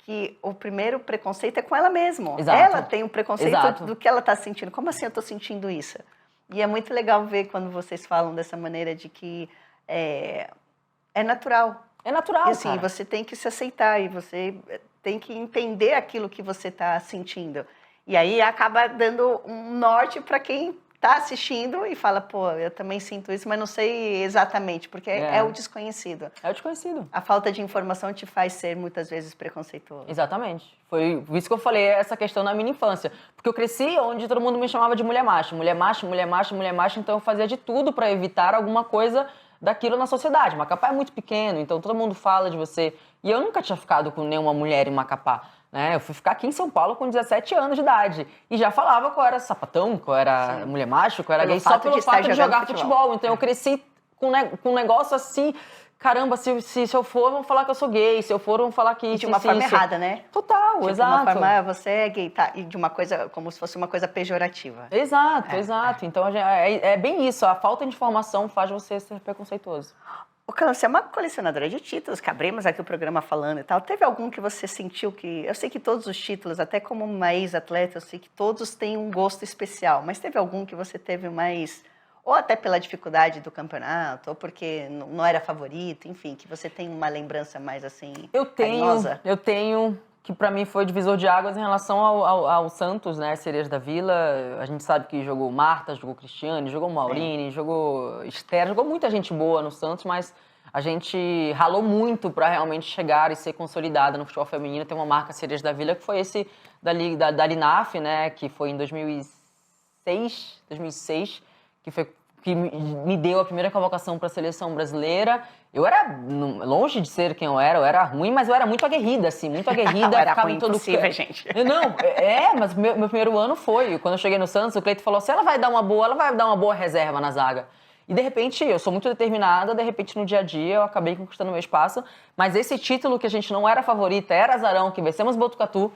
que o primeiro preconceito é com ela mesma. Exato. Ela tem o preconceito Exato. do que ela está sentindo. Como assim eu estou sentindo isso? E é muito legal ver quando vocês falam dessa maneira de que é natural. É natural, E assim, cara. você tem que se aceitar e você tem que entender aquilo que você está sentindo. E aí acaba dando um norte para quem está assistindo e fala, pô, eu também sinto isso, mas não sei exatamente, porque é o desconhecido. É o desconhecido. A falta de informação te faz ser, muitas vezes, preconceituoso. Exatamente. Foi isso que eu falei, essa questão na minha infância. Porque eu cresci onde todo mundo me chamava de mulher macho. Mulher macho, mulher macho, mulher macho. Então eu fazia de tudo para evitar alguma coisa daquilo na sociedade. Macapá é muito pequeno, então todo mundo fala de você. E eu nunca tinha ficado com nenhuma mulher em Macapá. Né? Eu fui ficar aqui em São Paulo com 17 anos de idade. E já falava que eu era sapatão, que eu era mulher macho, que eu era gay, só pelo fato de jogar futebol. Então eu cresci com um negócio assim... Caramba, se eu for, vão falar que eu sou gay. Se eu for, vão falar que... E de uma forma errada, né? Total, tipo, exato. De uma forma, você é gay, tá? E de uma coisa, como se fosse uma coisa pejorativa. Exato. Então, é bem isso. A falta de informação faz você ser preconceituoso. Ô, Carla, você é uma colecionadora de títulos, que abrimos aqui o programa falando e tal. Teve algum que você sentiu que... Eu sei que todos os títulos, até como uma ex-atleta, eu sei que todos têm um gosto especial. Mas teve algum que você teve mais... Ou até pela dificuldade do campeonato, ou porque não era favorito, enfim, que você tem uma lembrança mais assim, carinhosa? Eu tenho, que pra mim foi divisor de águas em relação ao Santos, né, Sereias da Vila. A gente sabe que jogou Marta, jogou Cristiane, jogou Maurine, jogou Esther, jogou muita gente boa no Santos, mas a gente ralou muito pra realmente chegar e ser consolidada no futebol feminino. Tem uma marca Sereias da Vila, que foi esse da Linaf, né, que foi em 2006, que me deu a primeira convocação para a seleção brasileira. Eu era longe de ser quem eu era ruim, mas eu era muito aguerrida, assim, muito aguerrida. Era ruim, impossível, gente. Não, mas meu primeiro ano foi. Quando eu cheguei no Santos, o Cleito falou assim, ela vai dar uma boa reserva na zaga. E, de repente, eu sou muito determinada, de repente, no dia a dia, eu acabei conquistando meu espaço. Mas esse título que a gente não era favorita, era Azarão, que vencemos Botucatu,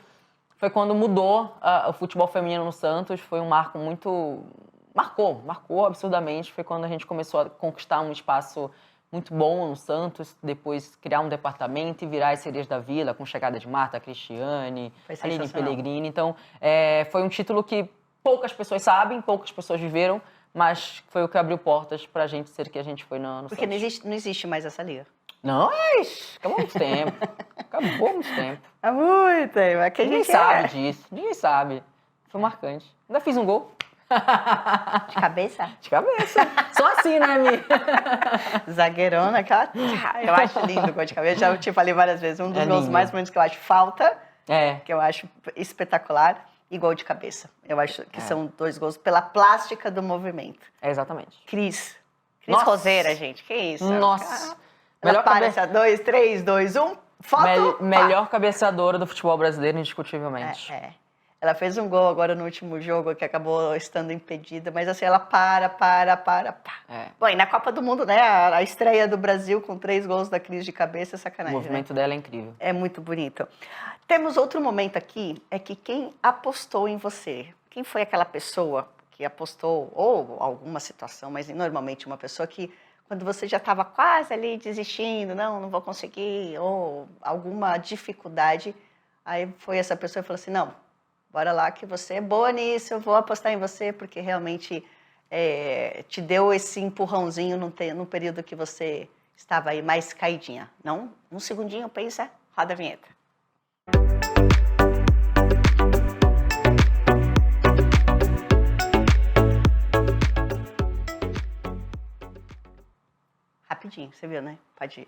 foi quando mudou o futebol feminino no Santos. Foi um marco muito... Marcou absurdamente. Foi quando a gente começou a conquistar um espaço muito bom no Santos, depois criar um departamento e virar as Sereias da Vila, com chegada de Marta, Cristiane, Aline Pellegrini. Então, foi um título que poucas pessoas sabem, poucas pessoas viveram, mas foi o que abriu portas pra gente ser o que a gente foi no Porque Santos. não existe mais essa liga. Não, acabou há muito tempo. Acabou há muito tempo. Há muito tempo. É que Ninguém sabe disso, ninguém sabe. Foi marcante. Ainda fiz um gol. De cabeça? De cabeça. Só assim, né, Mi? Zagueirona, aquela... Eu acho lindo o gol de cabeça. Já te falei várias vezes. Um dos gols mais bonitos que eu acho falta, que eu acho espetacular, e gol de cabeça. Eu acho que são dois gols pela plástica do movimento. Exatamente. Cris Roseira, gente. Que isso? Nossa. Melhor cabeça. 2, 3, 2, 1. Foto. Melhor cabeceadora do futebol brasileiro, indiscutivelmente. Ela fez um gol agora no último jogo que acabou estando impedida, mas assim, ela para. Bom, e na Copa do Mundo, né, a estreia do Brasil com 3 gols da Cris de cabeça, sacanagem. O movimento dela é incrível. É muito bonito. Temos outro momento aqui, é que quem apostou em você, quem foi aquela pessoa que apostou, ou alguma situação, mas normalmente uma pessoa que, quando você já estava quase ali desistindo, não vou conseguir, ou alguma dificuldade, aí foi essa pessoa e falou assim, não, bora lá que você é boa nisso, eu vou apostar em você, porque realmente te deu esse empurrãozinho no período que você estava aí mais caidinha. Não? Um segundinho, pensa, roda a vinheta. Rapidinho, você viu, né? Pode ir.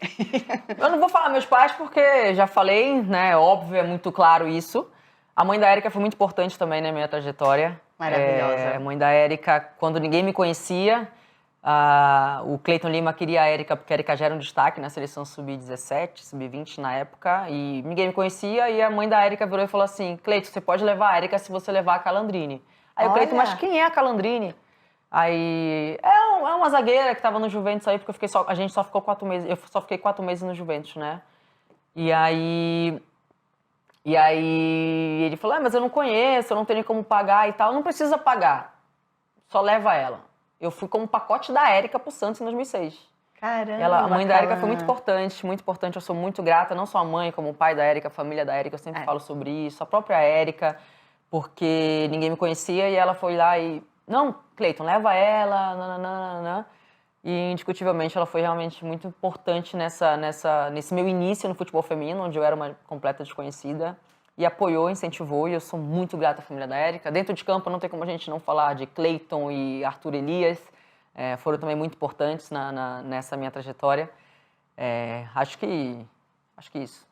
Eu não vou falar meus pais porque já falei, né? Óbvio, é muito claro isso. A mãe da Érica foi muito importante também na minha trajetória. Maravilhosa. A mãe da Érica, quando ninguém me conhecia, o Cleiton Lima queria a Érica, porque a Érica já era um destaque na seleção sub-17, sub-20 na época, e ninguém me conhecia, e a mãe da Érica virou e falou assim, Cleiton, você pode levar a Érica se você levar a Calandrine. Aí o Cleiton, mas quem é a Calandrine? Aí, é uma zagueira que estava no Juventus aí, porque a gente só ficou 4 meses, eu só fiquei 4 meses no Juventus, né? E aí ele falou, mas eu não conheço, eu não tenho nem como pagar e tal. Não precisa pagar, só leva ela. Eu fui como pacote da Érica pro Santos em 2006. Caramba, a mãe da Érica foi muito importante, muito importante. Eu sou muito grata, não só a mãe, como o pai da Érica, a família da Érica. Eu sempre falo sobre isso. A própria Érica, porque ninguém me conhecia e ela foi lá e não, Cleiton, leva ela, nananana. E, indiscutivelmente, ela foi realmente muito importante nesse meu início no futebol feminino, onde eu era uma completa desconhecida. E apoiou, incentivou, e eu sou muito grata à família da Érica. Dentro de campo, não tem como a gente não falar de Cleiton e Arthur Elias. Foram também muito importantes nessa minha trajetória. Acho que isso.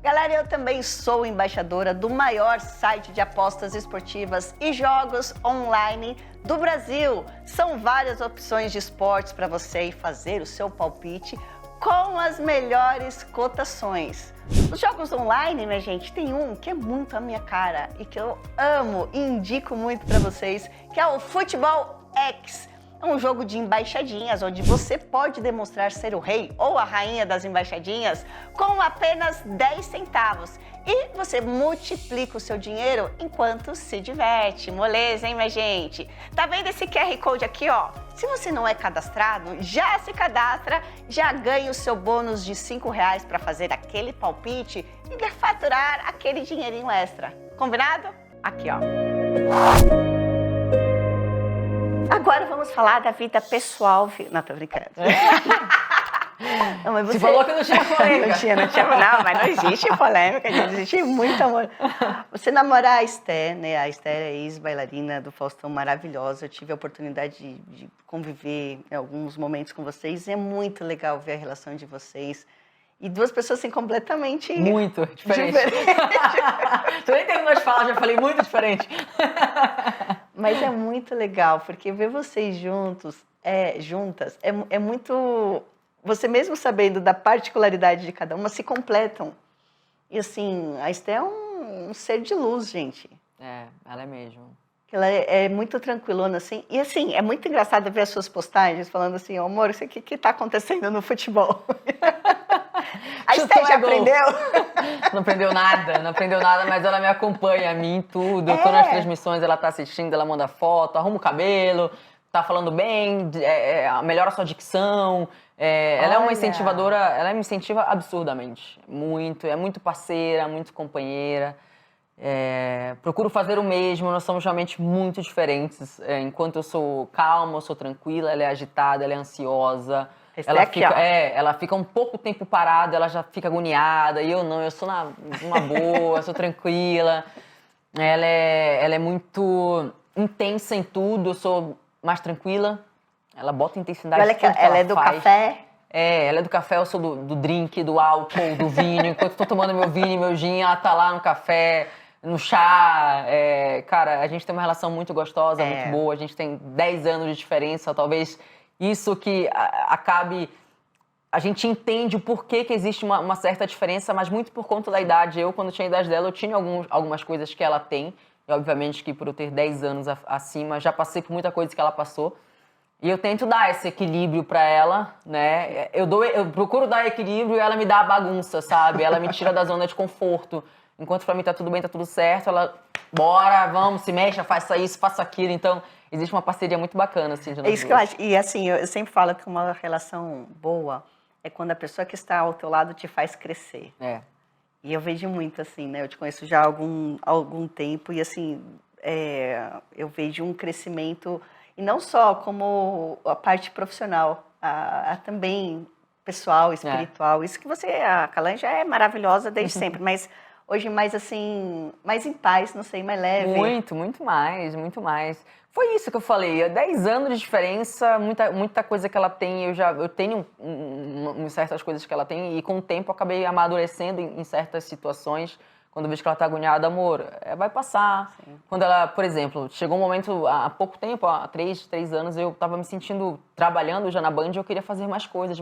Galera, eu também sou embaixadora do maior site de apostas esportivas e jogos online do Brasil. São várias opções de esportes para você fazer o seu palpite com as melhores cotações. Os jogos online, minha gente, tem um que é muito a minha cara e que eu amo e indico muito para vocês, que é o Futebol X. É um jogo de embaixadinhas, onde você pode demonstrar ser o rei ou a rainha das embaixadinhas com apenas 10 centavos. E você multiplica o seu dinheiro enquanto se diverte. Moleza, hein, minha gente? Tá vendo esse QR Code aqui, ó? Se você não é cadastrado, já se cadastra, já ganha o seu bônus de R$5 para fazer aquele palpite e faturar aquele dinheirinho extra. Combinado? Aqui, ó. Agora vamos falar da vida pessoal. Não, tô brincando. Não, mas você falou que não tinha polêmica. Não, mas não existe polêmica, existe muito amor. Você namorar a Esther, né? A Esther é ex-bailarina do Faustão, maravilhosa. Eu tive a oportunidade de conviver em alguns momentos com vocês. E é muito legal ver a relação de vocês. E duas pessoas assim completamente... Muito diferente. Você nem terminou de falar, já falei muito diferente. Mas é muito legal, porque ver vocês juntas é muito... Você mesmo sabendo da particularidade de cada uma, se completam. E assim, a Esther é um ser de luz, gente. Ela é mesmo. Ela é muito tranquilona, assim. E assim, é muito engraçado ver as suas postagens falando assim, oh, amor, o que está acontecendo no futebol? A Esther já aprendeu? Não aprendeu nada, mas ela me acompanha, a mim em tudo. Eu tô nas transmissões, ela tá assistindo, ela manda foto, arruma o cabelo, tá falando bem, melhora a sua dicção. Ela é uma incentivadora, ela me incentiva absurdamente. Muito, é muito parceira, muito companheira. Procuro fazer o mesmo, nós somos realmente muito diferentes. Enquanto eu sou calma, eu sou tranquila, ela é agitada, ela é ansiosa. Ela fica um pouco tempo parada, ela já fica agoniada, e eu não, eu sou uma boa, eu sou tranquila. Ela é muito intensa em tudo, eu sou mais tranquila. Ela bota intensidade em tudo que ela é do faz. Café? Ela é do café, eu sou do drink, do álcool, do vinho. Enquanto eu tô tomando meu vinho e meu gin, ela tá lá no café, no chá. Cara, a gente tem uma relação muito gostosa, muito boa. A gente tem 10 anos de diferença, talvez isso que acabe... A gente entende o porquê que existe uma certa diferença, mas muito por conta da idade. Eu, quando tinha a idade dela, eu tinha algumas coisas que ela tem. E, obviamente, que por eu ter 10 anos acima, já passei por muita coisa que ela passou. E eu tento dar esse equilíbrio pra ela, né? Eu procuro dar equilíbrio e ela me dá a bagunça, sabe? Ela me tira da zona de conforto. Enquanto pra mim tá tudo bem, tá tudo certo, ela... Bora, vamos, se mexa, faça isso, faça aquilo. Então, existe uma parceria muito bacana, assim, de nós isso que eu acho. E, assim, eu sempre falo que uma relação boa é quando a pessoa que está ao teu lado te faz crescer. E eu vejo muito, assim, né? Eu te conheço já há algum tempo e, assim, eu vejo um crescimento... E não só como a parte profissional, também pessoal, espiritual. Isso que a Calan já é maravilhosa desde sempre, mas hoje mais assim, mais em paz, não sei, mais leve. Muito mais. Foi isso que eu falei, 10 anos de diferença, muita coisa que ela tem, eu tenho certas coisas que ela tem e com o tempo eu acabei amadurecendo em certas situações. Quando eu vejo que ela tá agoniada, amor, vai passar. Sim. Quando ela, por exemplo, chegou um momento, há pouco tempo, há 3 anos, eu tava me sentindo, trabalhando já na Band, eu queria fazer mais coisas.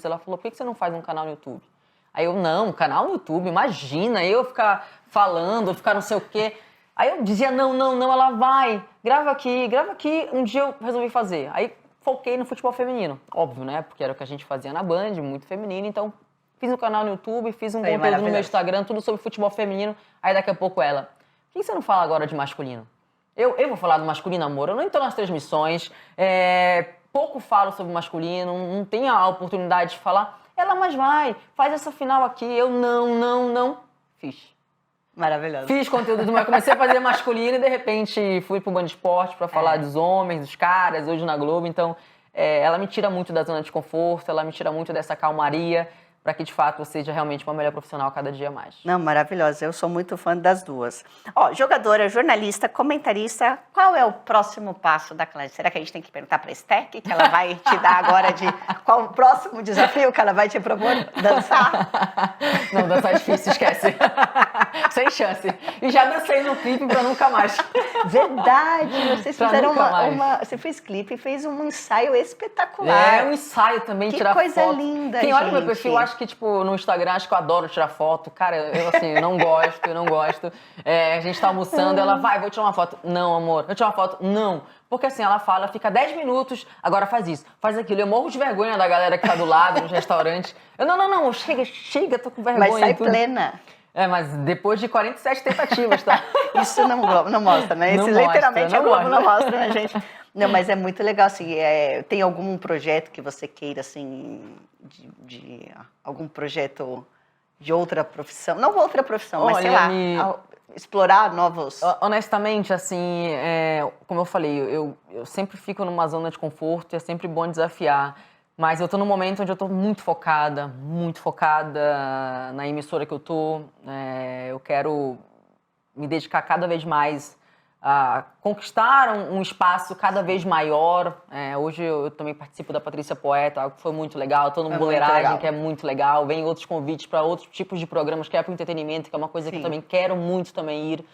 Ela falou, por que você não faz um canal no YouTube? Aí eu, não, canal no YouTube, imagina, eu ficar falando, ficar não sei o quê. Aí eu dizia, não, ela vai, grava aqui. Um dia eu resolvi fazer. Aí foquei no futebol feminino, óbvio, né? Porque era o que a gente fazia na Band, muito feminino, então... Fiz um canal no YouTube, fiz um conteúdo no meu Instagram, tudo sobre futebol feminino. Aí daqui a pouco ela, por que você não fala agora de masculino? Eu vou falar do masculino, amor, eu não estou nas transmissões. pouco falo sobre masculino, não tenho a oportunidade de falar. Ela, mas vai, faz essa final aqui. Eu, não. Fiz. Maravilhoso. Fiz conteúdo, mas comecei a fazer masculino e de repente fui pro Band Esporte pra falar dos homens, dos caras, hoje na Globo. Então, ela me tira muito da zona de conforto, ela me tira muito dessa calmaria, para que de fato eu seja realmente uma melhor profissional cada dia mais. Não, maravilhosa. Eu sou muito fã das duas. Ó, jogadora, jornalista, comentarista, qual é o próximo passo da Cláudia? Será que a gente tem que perguntar para a Esté que ela vai te dar agora de qual o próximo desafio que ela vai te propor? Dançar? Não, dançar é difícil, esquece. Sem chance. E já dancei no clipe para nunca mais. Verdade, vocês Pra fizeram nunca você fez clipe e fez um ensaio espetacular. Um ensaio também, que tirar foto. coisa linda, Quem gente. olha meu perfil, acho que, tipo, no Instagram, acho que eu adoro tirar foto. Cara, eu não gosto. A gente tá almoçando, ela vai, vou tirar uma foto. Não, amor. Eu tirar uma foto? Não. Porque assim, ela fala, fica 10 minutos, agora faz isso, faz aquilo. Eu morro de vergonha da galera que tá do lado, nos restaurantes. Eu, não, chega, tô com vergonha. Mas sai plena. Mas depois de 47 tentativas, tá? Isso não mostra, né? Esse literalmente a Globo não mostra, né, gente? Não, mas é muito legal, assim, tem algum projeto que você queira, assim, de algum projeto de outra profissão? Não outra profissão, mas sei lá, explorar novos... Honestamente, assim, como eu falei, eu sempre fico numa zona de conforto e é sempre bom desafiar. Mas eu tô num momento onde eu tô muito focada na emissora que eu tô. Eu quero me dedicar cada vez mais a conquistar um espaço cada vez maior. Hoje eu também participo da Patrícia Poeta, algo que foi muito legal. Tô no Boleiragem, que é muito legal. Vem outros convites para outros tipos de programas, que é para o entretenimento, que é uma coisa que eu também quero muito também ir.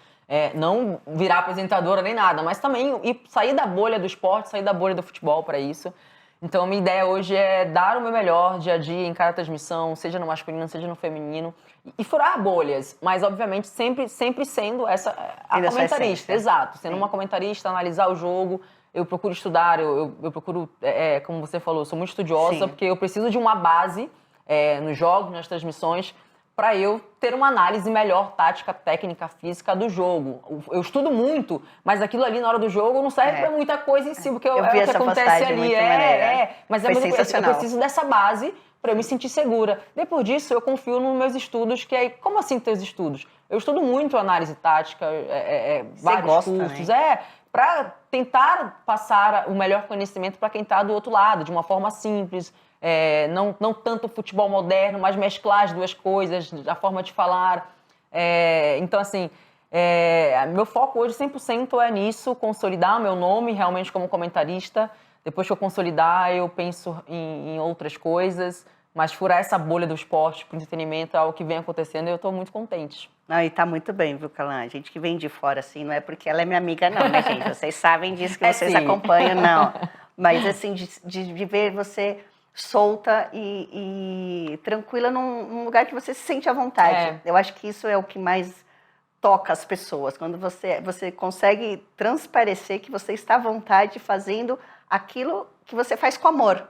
Não virar apresentadora nem nada, mas também sair da bolha do esporte, sair da bolha do futebol para isso. Então, a minha ideia hoje é dar o meu melhor dia a dia em cada transmissão, seja no masculino, seja no feminino, e furar bolhas, mas, obviamente, sempre sendo a comentarista. Exato, sendo uma comentarista, analisar o jogo. Eu procuro estudar, eu procuro, como você falou, eu sou muito estudiosa, porque eu preciso de uma base nos jogos, nas transmissões, para eu ter uma análise melhor, tática, técnica, física do jogo. Eu estudo muito, mas aquilo ali na hora do jogo não serve para muita coisa em si, porque eu vi o que acontece ali. Mas eu preciso dessa base para eu me sentir segura. Depois disso, eu confio nos meus estudos, que é... Como assim teus estudos? Eu estudo muito análise tática, vários cursos. Para tentar passar o melhor conhecimento para quem está do outro lado, de uma forma simples. Não tanto o futebol moderno, mas mesclar as duas coisas, a forma de falar. Então, assim, meu foco hoje 100% é nisso, consolidar meu nome realmente como comentarista. Depois que eu consolidar, eu penso em outras coisas, mas furar essa bolha do esporte para o entretenimento é algo que vem acontecendo e eu estou muito contente. Não, e tá muito bem, viu, Calan? A gente que vem de fora, assim, não é porque ela é minha amiga, não, né, gente? Vocês sabem disso, que vocês acompanham, não. Mas, assim, de ver você solta e tranquila num lugar que você se sente à vontade. Eu acho que isso é o que mais toca as pessoas, quando você consegue transparecer que você está à vontade fazendo aquilo que você faz com amor.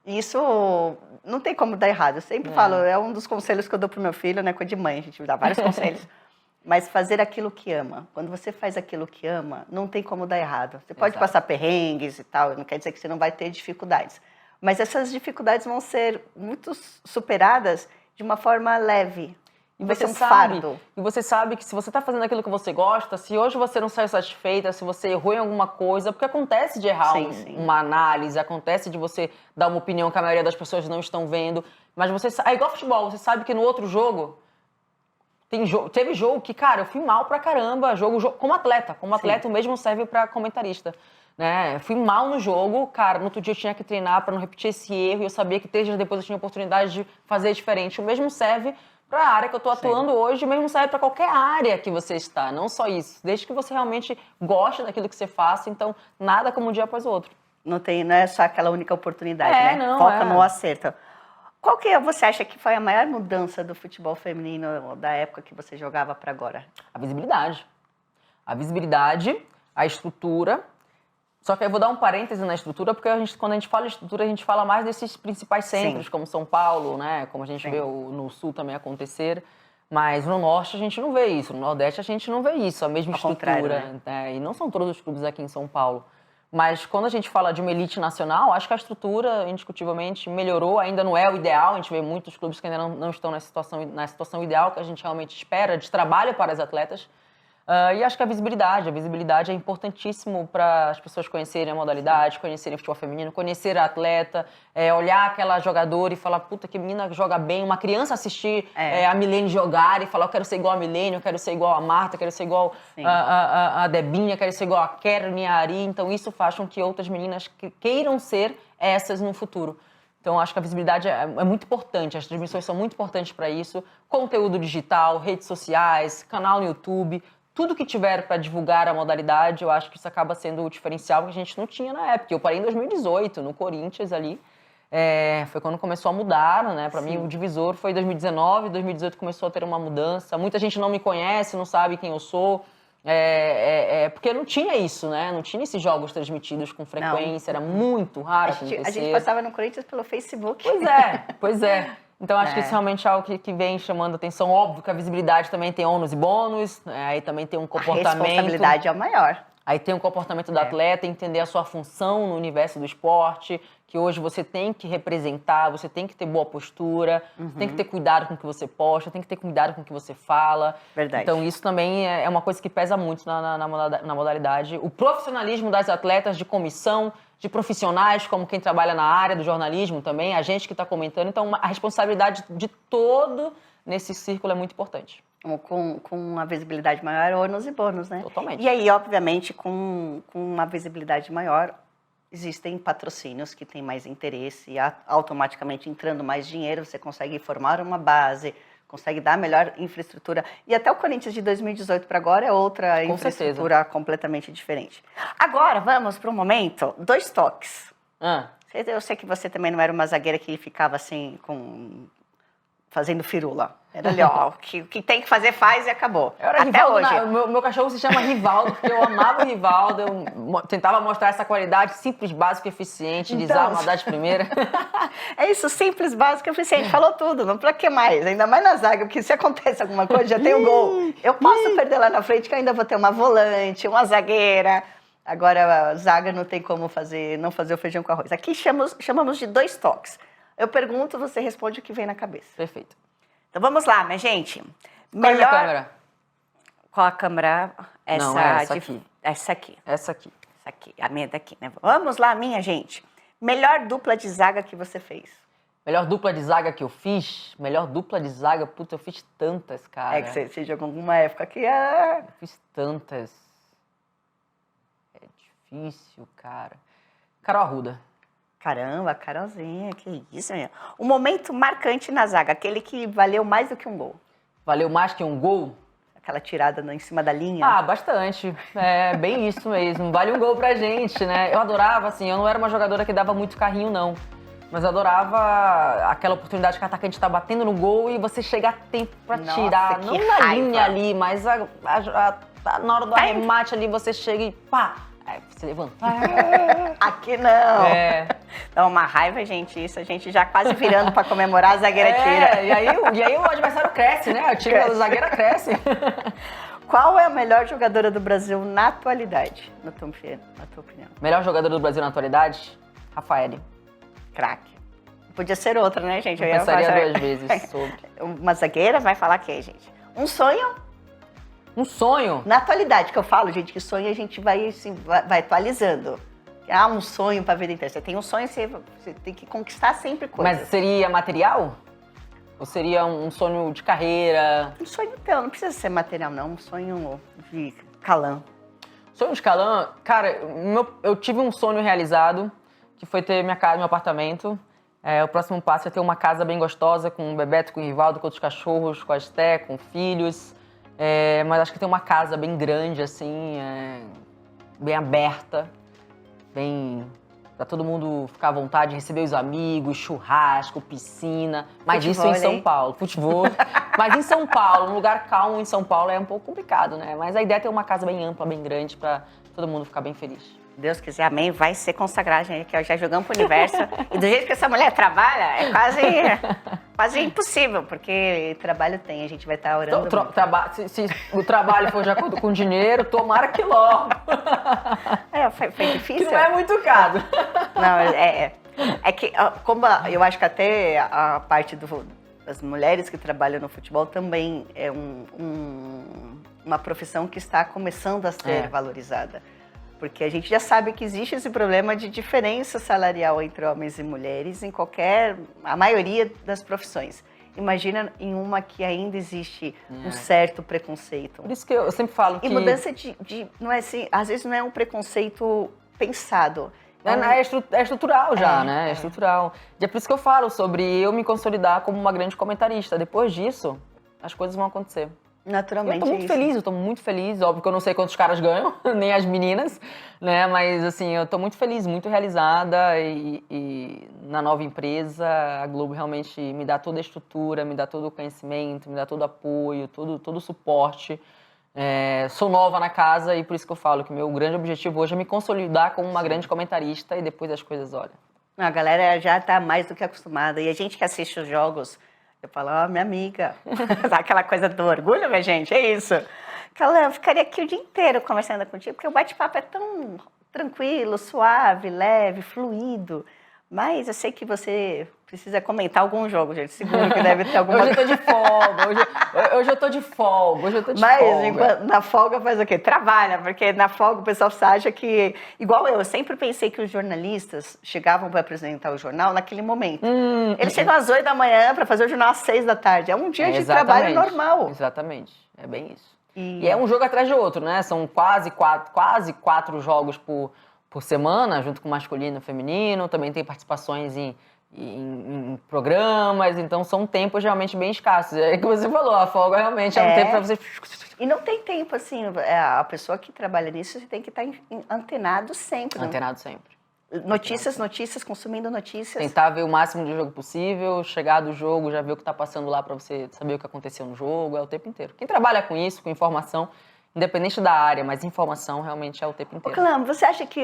Isso não tem como dar errado. Eu sempre falo, é um dos conselhos que eu dou pro meu filho, né? Coisa de mãe, a gente dá vários conselhos. Mas fazer aquilo que ama. Quando você faz aquilo que ama, não tem como dar errado. Você pode passar perrengues e tal, não quer dizer que você não vai ter dificuldades. Mas essas dificuldades vão ser muito superadas de uma forma leve. E você sabe que se você está fazendo aquilo que você gosta, se hoje você não saiu satisfeita, se você errou em alguma coisa, porque acontece de errar uma análise, acontece de você dar uma opinião que a maioria das pessoas não estão vendo, mas é igual futebol, você sabe que no outro jogo, teve jogo que, cara, eu fui mal pra caramba, como atleta o mesmo serve pra comentarista. Né? Fui mal no jogo, cara, no outro dia eu tinha que treinar para não repetir esse erro e eu sabia que 3 dias depois eu tinha a oportunidade de fazer diferente. O mesmo serve para a área que eu estou atuando hoje, o mesmo serve para qualquer área que você está, não só isso. Desde que você realmente goste daquilo que você faça, então nada como um dia após o outro. Não é só aquela única oportunidade, né? Foca no acerto. Qual que você acha que foi a maior mudança do futebol feminino da época que você jogava para agora? A visibilidade. A visibilidade, a estrutura. Só que eu vou dar um parêntese na estrutura, porque quando a gente fala estrutura, a gente fala mais desses principais centros, como São Paulo, né? Como a gente vê no Sul também acontecer. Mas no Norte a gente não vê isso, no Nordeste a gente não vê isso, a mesma estrutura. Né? E não são todos os clubes aqui em São Paulo. Mas quando a gente fala de uma elite nacional, acho que a estrutura, indiscutivelmente, melhorou. Ainda não é o ideal, a gente vê muitos clubes que ainda não estão na situação ideal que a gente realmente espera de trabalho para as atletas. E acho que a visibilidade é importantíssimo para as pessoas conhecerem a modalidade, conhecerem o futebol feminino, conhecer a atleta, olhar aquela jogadora e falar, puta, que menina joga bem. Uma criança assistir a Milene jogar e falar, eu quero ser igual a Milene, eu quero ser igual a Marta, eu quero ser igual a Debinha, eu quero ser igual a Kerni, a Ari. Então isso faz com que outras meninas queiram ser essas no futuro. Então, acho que a visibilidade é muito importante, as transmissões são muito importantes para isso. Conteúdo digital, redes sociais, canal no YouTube, tudo que tiver para divulgar a modalidade, eu acho que isso acaba sendo o diferencial que a gente não tinha na época. Eu parei em 2018, no Corinthians ali, foi quando começou a mudar, né? Para mim, o divisor foi 2019, 2018 começou a ter uma mudança. Muita gente não me conhece, não sabe quem eu sou. Porque não tinha isso, né? Não tinha esses jogos transmitidos com frequência, era muito raro acontecer. A gente passava no Corinthians pelo Facebook. Pois é. Então, acho que isso realmente é algo que vem chamando atenção. Óbvio que a visibilidade também tem ônus e bônus, aí também tem um comportamento... A responsabilidade é o maior. Aí tem o comportamento do atleta, entender a sua função no universo do esporte, que hoje você tem que representar, você tem que ter boa postura, você tem que ter cuidado com o que você posta, tem que ter cuidado com o que você fala. Verdade. Então isso também é uma coisa que pesa muito na modalidade. O profissionalismo das atletas de comissão, de profissionais, como quem trabalha na área do jornalismo também, a gente que está comentando. Então a responsabilidade de todo nesse círculo é muito importante. Com uma visibilidade maior, ônus e bônus, né? Totalmente. E aí, obviamente, com uma visibilidade maior, existem patrocínios que têm mais interesse e automaticamente entrando mais dinheiro, você consegue formar uma base, consegue dar melhor infraestrutura. E até o Corinthians de 2018 para agora é outra infraestrutura completamente diferente. Agora, vamos para um momento, 2 toques. Eu sei que você também não era uma zagueira que ficava assim, fazendo firula. Era ali, ó, o que tem que fazer, faz e acabou. Até Rivaldo, hoje. Meu cachorro se chama Rivaldo, porque eu amava o Rivaldo, eu tentava mostrar essa qualidade simples, básica e eficiente, desarmadar de primeira. É isso, simples, básico e eficiente. Falou tudo, não pra que mais? Ainda mais na zaga, porque se acontece alguma coisa, já tem o gol. Eu posso perder lá na frente, que eu ainda vou ter uma volante, uma zagueira. Agora, a zaga não tem como não fazer o feijão com arroz. Aqui chamamos de 2 toques. Eu pergunto, você responde o que vem na cabeça. Perfeito. Então vamos lá, minha gente. Qual é a câmera? Qual a câmera? Não, é essa aqui. Essa aqui. Essa aqui. Essa aqui, a minha daqui, né? Vamos lá, minha gente. Melhor dupla de zaga que você fez? Melhor dupla de zaga que eu fiz? Melhor dupla de zaga? Puta, eu fiz tantas, cara. É que você jogou alguma época que... Eu fiz tantas. É difícil, cara. Carol Arruda. Caramba, Carolzinha, que isso, meu. Um momento marcante na zaga, aquele que valeu mais do que um gol. Valeu mais que um gol? Aquela tirada em cima da linha. Ah, bastante. É bem isso mesmo. Vale um gol pra gente, né? Eu adorava, assim, eu não era uma jogadora que dava muito carrinho, não. Mas eu adorava aquela oportunidade que o atacante tá batendo no gol e você chega a tempo pra tirar. Não na linha ali, mas na hora do arremate ali você chega e pá! Aí você levanta. Aqui não. Dá uma raiva, gente, isso. A gente já quase virando pra comemorar, a zagueira tira. E aí o adversário cresce, né? O time da zagueira cresce. Qual é a melhor jogadora do Brasil na atualidade, na tua opinião? Melhor jogadora do Brasil na atualidade? Rafaele. Craque. Podia ser outra, né, gente? Eu pensaria 2 vezes sobre. Uma zagueira vai falar quem, gente? Um sonho? Um sonho? Na atualidade, que eu falo, gente, que sonho a gente vai, assim, vai atualizando. Um sonho pra vida inteira. Você tem um sonho, você tem que conquistar sempre coisas. Mas seria material? Ou seria um sonho de carreira? Um sonho teu, não precisa ser material, não. Um sonho de Calã. Sonho de Calã? Cara, eu tive um sonho realizado, que foi ter minha casa, meu apartamento. O próximo passo é ter uma casa bem gostosa, com o Bebeto, com o Rivaldo, com outros cachorros, com a Esté, com filhos. Mas acho que tem uma casa bem grande, assim, bem aberta, pra todo mundo ficar à vontade, receber os amigos, churrasco, piscina. Mas futebol, isso em São Paulo, futebol. Mas em São Paulo, um lugar calmo em São Paulo é um pouco complicado, né? Mas a ideia é ter uma casa bem ampla, bem grande, pra todo mundo ficar bem feliz. Deus quiser, amém, vai ser consagrado, gente, que já jogamos pro universo. E do jeito que essa mulher trabalha, é quase impossível, porque trabalho tem, a gente vai estar orando. Se o trabalho for de acordo com o dinheiro, tomara que logo. Foi difícil? Que não é muito caro. Não, é que, como eu acho que até a parte das mulheres que trabalham no futebol também é uma profissão que está começando a ser valorizada. Porque a gente já sabe que existe esse problema de diferença salarial entre homens e mulheres em a maioria das profissões. Imagina em uma que ainda existe um certo preconceito. Por isso que eu sempre falo que... E mudança não é assim, às vezes não é um preconceito pensado. É estrutural já, né? É estrutural. E é por isso que eu falo sobre eu me consolidar como uma grande comentarista. Depois disso, as coisas vão acontecer. Naturalmente. Eu tô muito feliz. Óbvio que eu não sei quantos caras ganham, nem as meninas, né? Mas, assim, eu tô muito feliz, muito realizada e na nova empresa, a Globo realmente me dá toda a estrutura, me dá todo o conhecimento, me dá todo o apoio, todo o suporte. Sou nova na casa e por isso que eu falo que meu grande objetivo hoje é me consolidar como uma grande comentarista e depois as coisas, olha. A galera já tá mais do que acostumada. E a gente que assiste os jogos, eu falo, minha amiga, aquela coisa do orgulho, minha gente, é isso. Eu ficaria aqui o dia inteiro conversando contigo, porque o bate-papo é tão tranquilo, suave, leve, fluido. Mas eu sei que você precisa comentar algum jogo, gente. Seguro que deve ter alguma coisa. Hoje eu tô de folga, hoje eu tô de folga, Mas na folga faz o quê? Trabalha, porque na folga o pessoal acha que... Igual eu sempre pensei que os jornalistas chegavam para apresentar o jornal naquele momento. Eles chegam às 8 da manhã para fazer o jornal às 6 da tarde. É um dia de trabalho normal. Exatamente, é bem isso. E é um jogo atrás de outro, né? São quase quatro jogos por semana, junto com o masculino e o feminino. Também tem participações em programas, então são tempos realmente bem escassos. É que você falou, a folga realmente é um tempo para você... E não tem tempo, assim, a pessoa que trabalha nisso, você tem que estar antenado sempre. Antenado sempre. Notícias, consumindo notícias. Tentar ver o máximo de jogo possível, chegar do jogo, já ver o que está passando lá para você saber o que aconteceu no jogo, é o tempo inteiro. Quem trabalha com isso, com informação, independente da área, mas informação realmente é o tempo inteiro. Clã, você acha que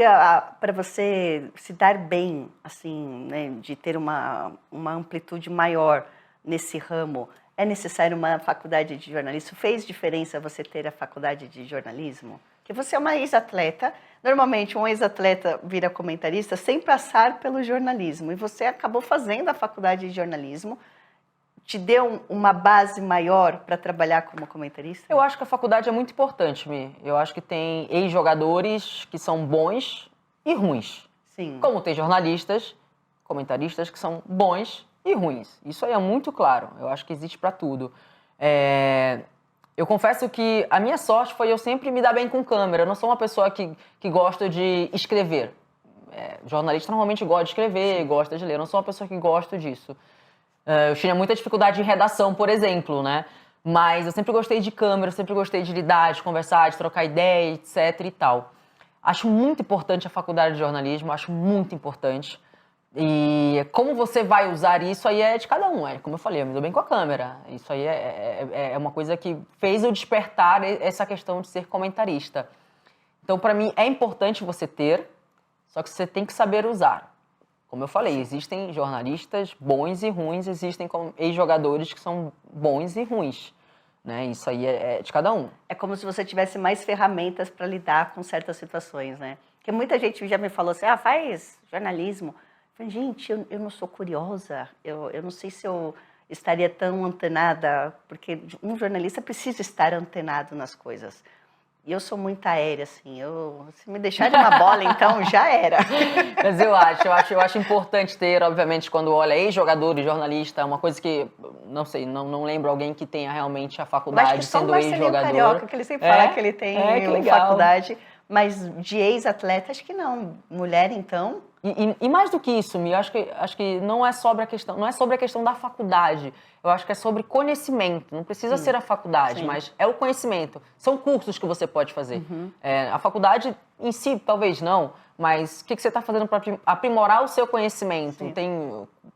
para você se dar bem, assim, né, de ter uma amplitude maior nesse ramo, é necessário uma faculdade de jornalismo? Fez diferença você ter a faculdade de jornalismo? Porque você é uma ex-atleta, normalmente um ex-atleta vira comentarista sem passar pelo jornalismo, e você acabou fazendo a faculdade de jornalismo. Te deu uma base maior para trabalhar como comentarista? Eu acho que a faculdade é muito importante, Mi. Eu acho que tem ex-jogadores que são bons e ruins. Sim. Como tem jornalistas, comentaristas que são bons e ruins. Isso aí é muito claro. Eu acho que existe para tudo. Eu confesso que a minha sorte foi eu sempre me dar bem com câmera. Eu não sou uma pessoa que gosta de escrever. Jornalista normalmente gosta de escrever, gosta de ler. Eu não sou uma pessoa que gosta disso. Eu tinha muita dificuldade em redação, por exemplo, né? Mas eu sempre gostei de câmera, eu sempre gostei de lidar, de conversar, de trocar ideia, etc e tal. Acho muito importante a faculdade de jornalismo, acho muito importante. E como você vai usar isso aí é de cada um. Como eu falei, eu me dou bem com a câmera. Isso aí é uma coisa que fez eu despertar essa questão de ser comentarista. Então, para mim, é importante você ter, só que você tem que saber usar. Como eu falei, existem jornalistas bons e ruins, existem ex-jogadores que são bons e ruins, né? Isso aí é de cada um. É como se você tivesse mais ferramentas para lidar com certas situações, né? Porque muita gente já me falou assim, faz jornalismo. Eu falei, gente, eu não sou curiosa, eu não sei se eu estaria tão antenada, porque um jornalista precisa estar antenado nas coisas. E eu sou muito aérea, assim, se me deixar de uma bola, então já era. Mas eu acho importante ter, obviamente, quando olha ex-jogador e jornalista, uma coisa que, não sei, não lembro alguém que tenha realmente a faculdade sendo ex-jogador. Carioca, que ele sempre fala que ele tem faculdade, mas de ex-atleta, acho que não. Mulher, então... E mais do que isso, Mi, eu acho que não é sobre a questão da faculdade. Eu acho que é sobre conhecimento. Não precisa ser a faculdade, mas é o conhecimento. São cursos que você pode fazer. A faculdade em si, talvez não, mas o que você está fazendo para aprimorar o seu conhecimento?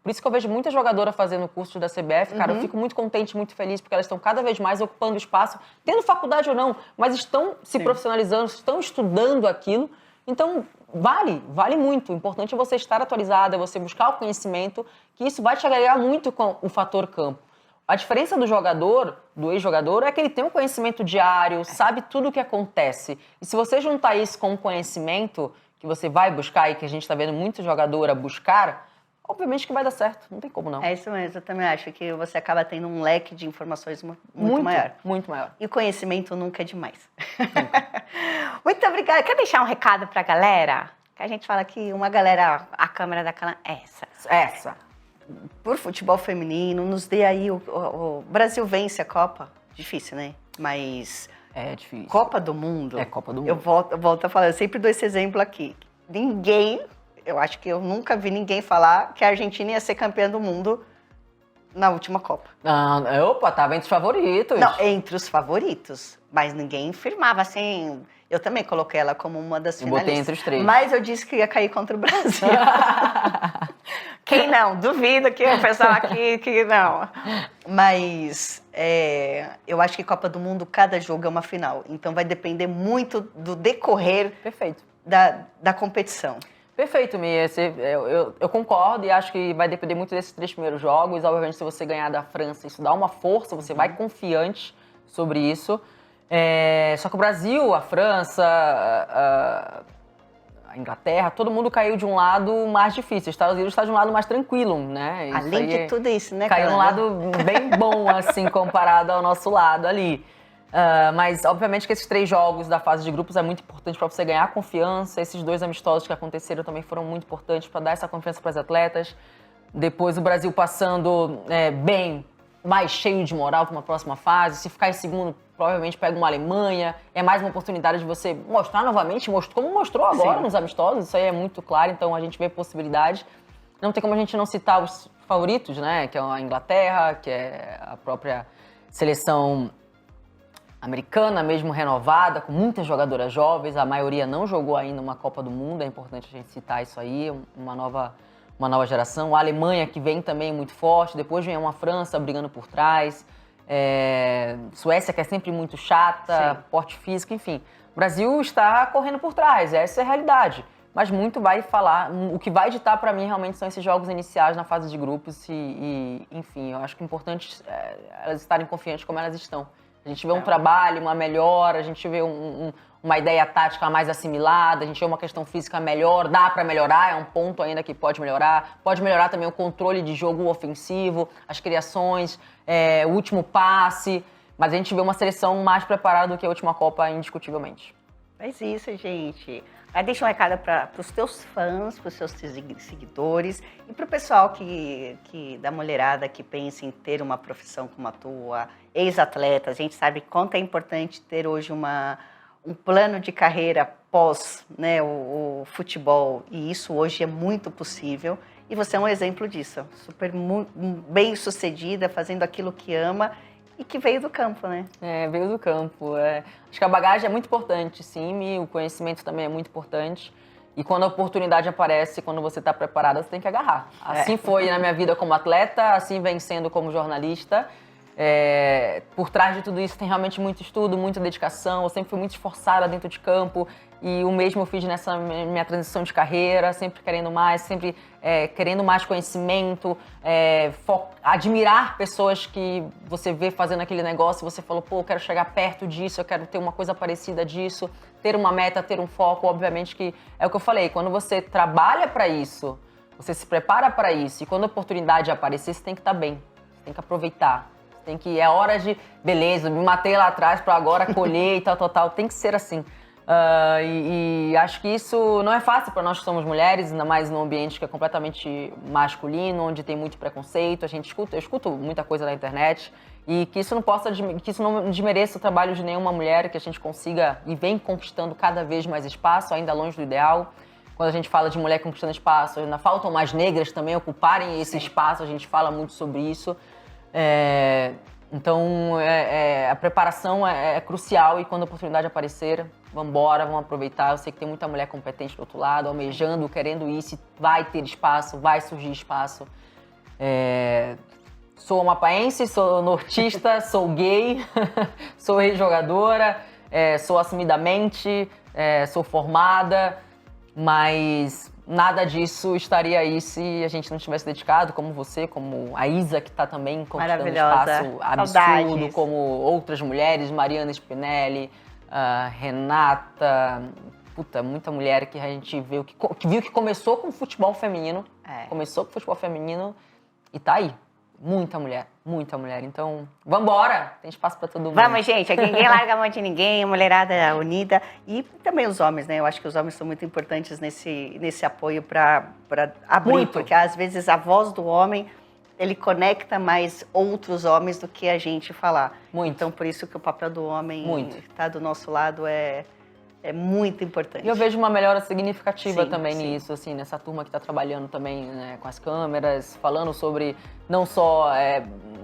Por isso que eu vejo muita jogadora fazendo cursos da CBF, cara, eu fico muito contente, muito feliz, porque elas estão cada vez mais ocupando espaço, tendo faculdade ou não, mas estão se profissionalizando, estão estudando aquilo. Então, vale muito. O importante é você estar atualizada, é você buscar o conhecimento, que isso vai te agregar muito com o fator campo. A diferença do jogador, do ex-jogador, é que ele tem um conhecimento diário, sabe tudo o que acontece. E se você juntar isso com o conhecimento que você vai buscar e que a gente está vendo muito jogadora buscar, obviamente que vai dar certo. Não tem como não. É isso mesmo, eu também acho que você acaba tendo um leque de informações muito maior. Muito maior. E o conhecimento nunca é demais. Muito obrigada. Quer deixar um recado pra galera? Que a gente fala que uma galera, a câmera daquela é essa. Por futebol feminino, nos dê aí o Brasil vence a Copa. Difícil, né? Mas É difícil. Copa do Mundo. É Copa do Mundo. Eu volto a falar, eu sempre dou esse exemplo aqui. Eu acho que eu nunca vi ninguém falar que a Argentina ia ser campeã do mundo na última Copa. Opa, tava entre os favoritos. Não, entre os favoritos. Mas ninguém firmava assim. Eu também coloquei ela como uma das Eu finalistas. botei entre os 3. Mas eu disse que ia cair contra o Brasil. Quem não? Duvido que o pessoal aqui que não. Mas eu acho que Copa do Mundo, cada jogo é uma final. Então vai depender muito do decorrer Perfeito. da competição. Perfeito, Mia. Eu concordo e acho que vai depender muito desses 3 primeiros jogos. Obviamente, se você ganhar da França, isso dá uma força, você vai confiante sobre isso. Só que o Brasil, a França, a Inglaterra, todo mundo caiu de um lado mais difícil. Os Estados Unidos está de um lado mais tranquilo, né? Isso Além de tudo isso, né, caiu Carla? num lado bem bom, assim, comparado ao nosso lado ali. Mas, obviamente, que esses 3 jogos da fase de grupos é muito importante para você ganhar confiança. Esses 2 amistosos que aconteceram também foram muito importantes para dar essa confiança para as atletas. Depois, o Brasil passando bem, mais cheio de moral para uma próxima fase. Se ficar em segundo, provavelmente pega uma Alemanha. É mais uma oportunidade de você mostrar novamente, como mostrou agora nos amistosos. Isso aí é muito claro, então a gente vê possibilidade. Não tem como a gente não citar os favoritos, né? Que é a Inglaterra, que é a própria seleção americana, mesmo renovada, com muitas jogadoras jovens. A maioria não jogou ainda uma Copa do Mundo, é importante a gente citar isso aí, uma nova geração. A Alemanha, que vem também muito forte, depois vem uma França brigando por trás, Suécia, que é sempre muito chata, porte físico, enfim. O Brasil está correndo por trás, essa é a realidade. Mas muito vai falar, o que vai ditar para mim realmente são esses jogos iniciais na fase de grupos e enfim, eu acho que é importante elas estarem confiantes como elas estão. A gente vê um trabalho, uma melhora, a gente vê uma ideia tática mais assimilada, a gente vê uma questão física melhor, dá para melhorar, é um ponto ainda que pode melhorar. Pode melhorar também o controle de jogo ofensivo, as criações, o último passe, mas a gente vê uma seleção mais preparada do que a última Copa, indiscutivelmente. Faz isso, gente. Aí deixa um recado para os teus fãs, para os seus seguidores e para o pessoal da mulherada que pensa em ter uma profissão como a tua, ex-atleta. A gente sabe quanto é importante ter hoje um plano de carreira pós, né, o futebol, e isso hoje é muito possível. E você é um exemplo disso, super bem sucedida, fazendo aquilo que ama e que veio do campo, né? Veio do campo. Acho que a bagagem é muito importante, sim, o conhecimento também é muito importante. E quando a oportunidade aparece, quando você está preparada, você tem que agarrar. Assim foi na minha vida como atleta, assim vem sendo como jornalista. Por trás de tudo isso tem realmente muito estudo, muita dedicação. Eu sempre fui muito esforçada dentro de campo e o mesmo eu fiz nessa minha transição de carreira, sempre querendo mais, sempre querendo mais conhecimento, admirar pessoas que você vê fazendo aquele negócio e você falou, pô, eu quero chegar perto disso, eu quero ter uma coisa parecida disso, ter uma meta, ter um foco. Obviamente que é o que eu falei, quando você trabalha para isso, você se prepara para isso e quando a oportunidade aparecer, você tem que estar bem, você tem que aproveitar. É hora de, beleza, me matei lá atrás para agora colher e tal, tem que ser assim. E acho que isso não é fácil para nós que somos mulheres, ainda mais num ambiente que é completamente masculino, onde tem muito preconceito, eu escuto muita coisa na internet, e que isso não desmereça o trabalho de nenhuma mulher, que a gente consiga e vem conquistando cada vez mais espaço, ainda longe do ideal. Quando a gente fala de mulher conquistando espaço, ainda faltam mais negras também ocuparem esse espaço, a gente fala muito sobre isso. Então, a preparação é crucial e quando a oportunidade aparecer, vamos aproveitar. Eu sei que tem muita mulher competente do outro lado, almejando, querendo isso, vai ter espaço, vai surgir espaço. Sou amapaense, sou nortista, sou gay, sou ex-jogadora, sou assumidamente, sou formada, mas nada disso estaria aí se a gente não tivesse dedicado, como você, como a Isa, que está também conquistando espaço absurdo, Saudades. como outras mulheres, Mariana Spinelli, Renata, muita mulher que a gente viu que começou com o futebol feminino, e tá aí. Muita mulher. Então, vambora! Tem espaço pra todo mundo. Vamos, gente. Aqui ninguém larga a mão de ninguém, a mulherada unida. E também os homens, né? Eu acho que os homens são muito importantes nesse apoio pra abrir. Muito. Porque, às vezes, a voz do homem, ele conecta mais outros homens do que a gente falar. Muito. Então, por isso que o papel do homem estar do nosso lado é muito importante. E eu vejo uma melhora significativa Sim, também sim. nisso, assim, nessa turma que está trabalhando também, né, com as câmeras, falando sobre não só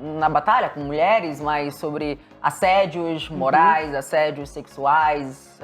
na batalha com mulheres, mas sobre assédios morais, assédios sexuais,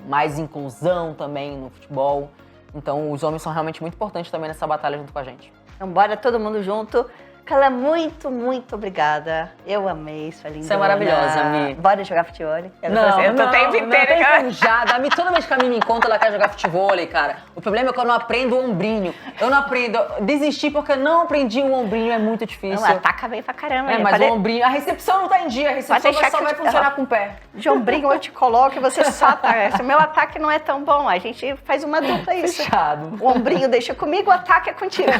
mais inclusão também no futebol. Então, os homens são realmente muito importantes também nessa batalha junto com a gente. Então, bora todo mundo junto. Carla, muito, muito obrigada. Eu amei sua lindona. Você é maravilhosa, Mi. Bora jogar futebol? Eu tô o tempo inteiro enferrujada. Toda vez que a Mi me encontra, ela quer jogar futebol, cara. O problema é que eu não aprendo o ombrinho. Eu não aprendo. Desisti porque eu não aprendi o ombrinho, é muito difícil. Não, ataca bem pra caramba. Mas o ombrinho... A recepção não tá em dia, a recepção só vai funcionar com o pé. De ombrinho eu te coloco e você só ataca. O meu ataque não é tão bom, a gente faz uma dupla isso. Fechado. O ombrinho deixa comigo, o ataque é contigo.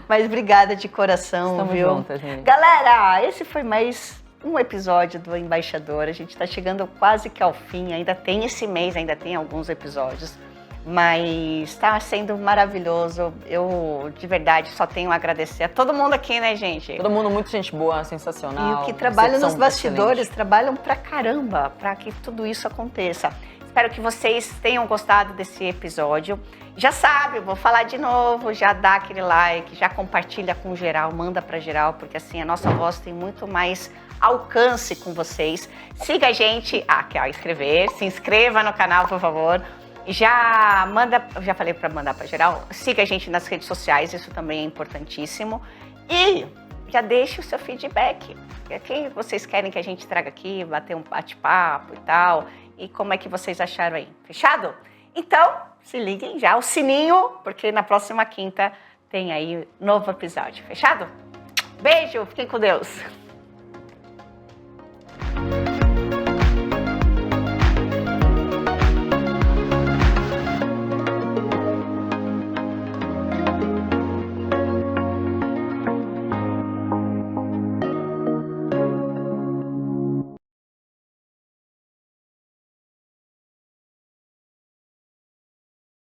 Mas obrigada de coração, Estamos viu? juntas, gente. Galera, esse foi mais um episódio do Embaixador. A gente tá chegando quase que ao fim, ainda tem esse mês, ainda tem alguns episódios. Mas tá sendo maravilhoso. Eu, de verdade, só tenho a agradecer a todo mundo aqui, né, gente? Todo mundo, muito gente boa, sensacional. E o que trabalha nos bastidores, excelente. Trabalham pra caramba, pra que tudo isso aconteça. Espero que vocês tenham gostado desse episódio. Já sabe, vou falar de novo, já dá aquele like, já compartilha com geral, manda pra geral, porque assim a nossa voz tem muito mais alcance com vocês. Siga a gente, aqui ó, inscrever, se inscreva no canal, por favor. Já falei para mandar para geral, siga a gente nas redes sociais, isso também é importantíssimo. E já deixe o seu feedback. Quem vocês querem que a gente traga aqui, bater um bate-papo e tal, e como é que vocês acharam aí? Fechado? Então, se liguem já, o sininho, porque na próxima quinta tem aí novo episódio. Fechado? Beijo, fiquem com Deus.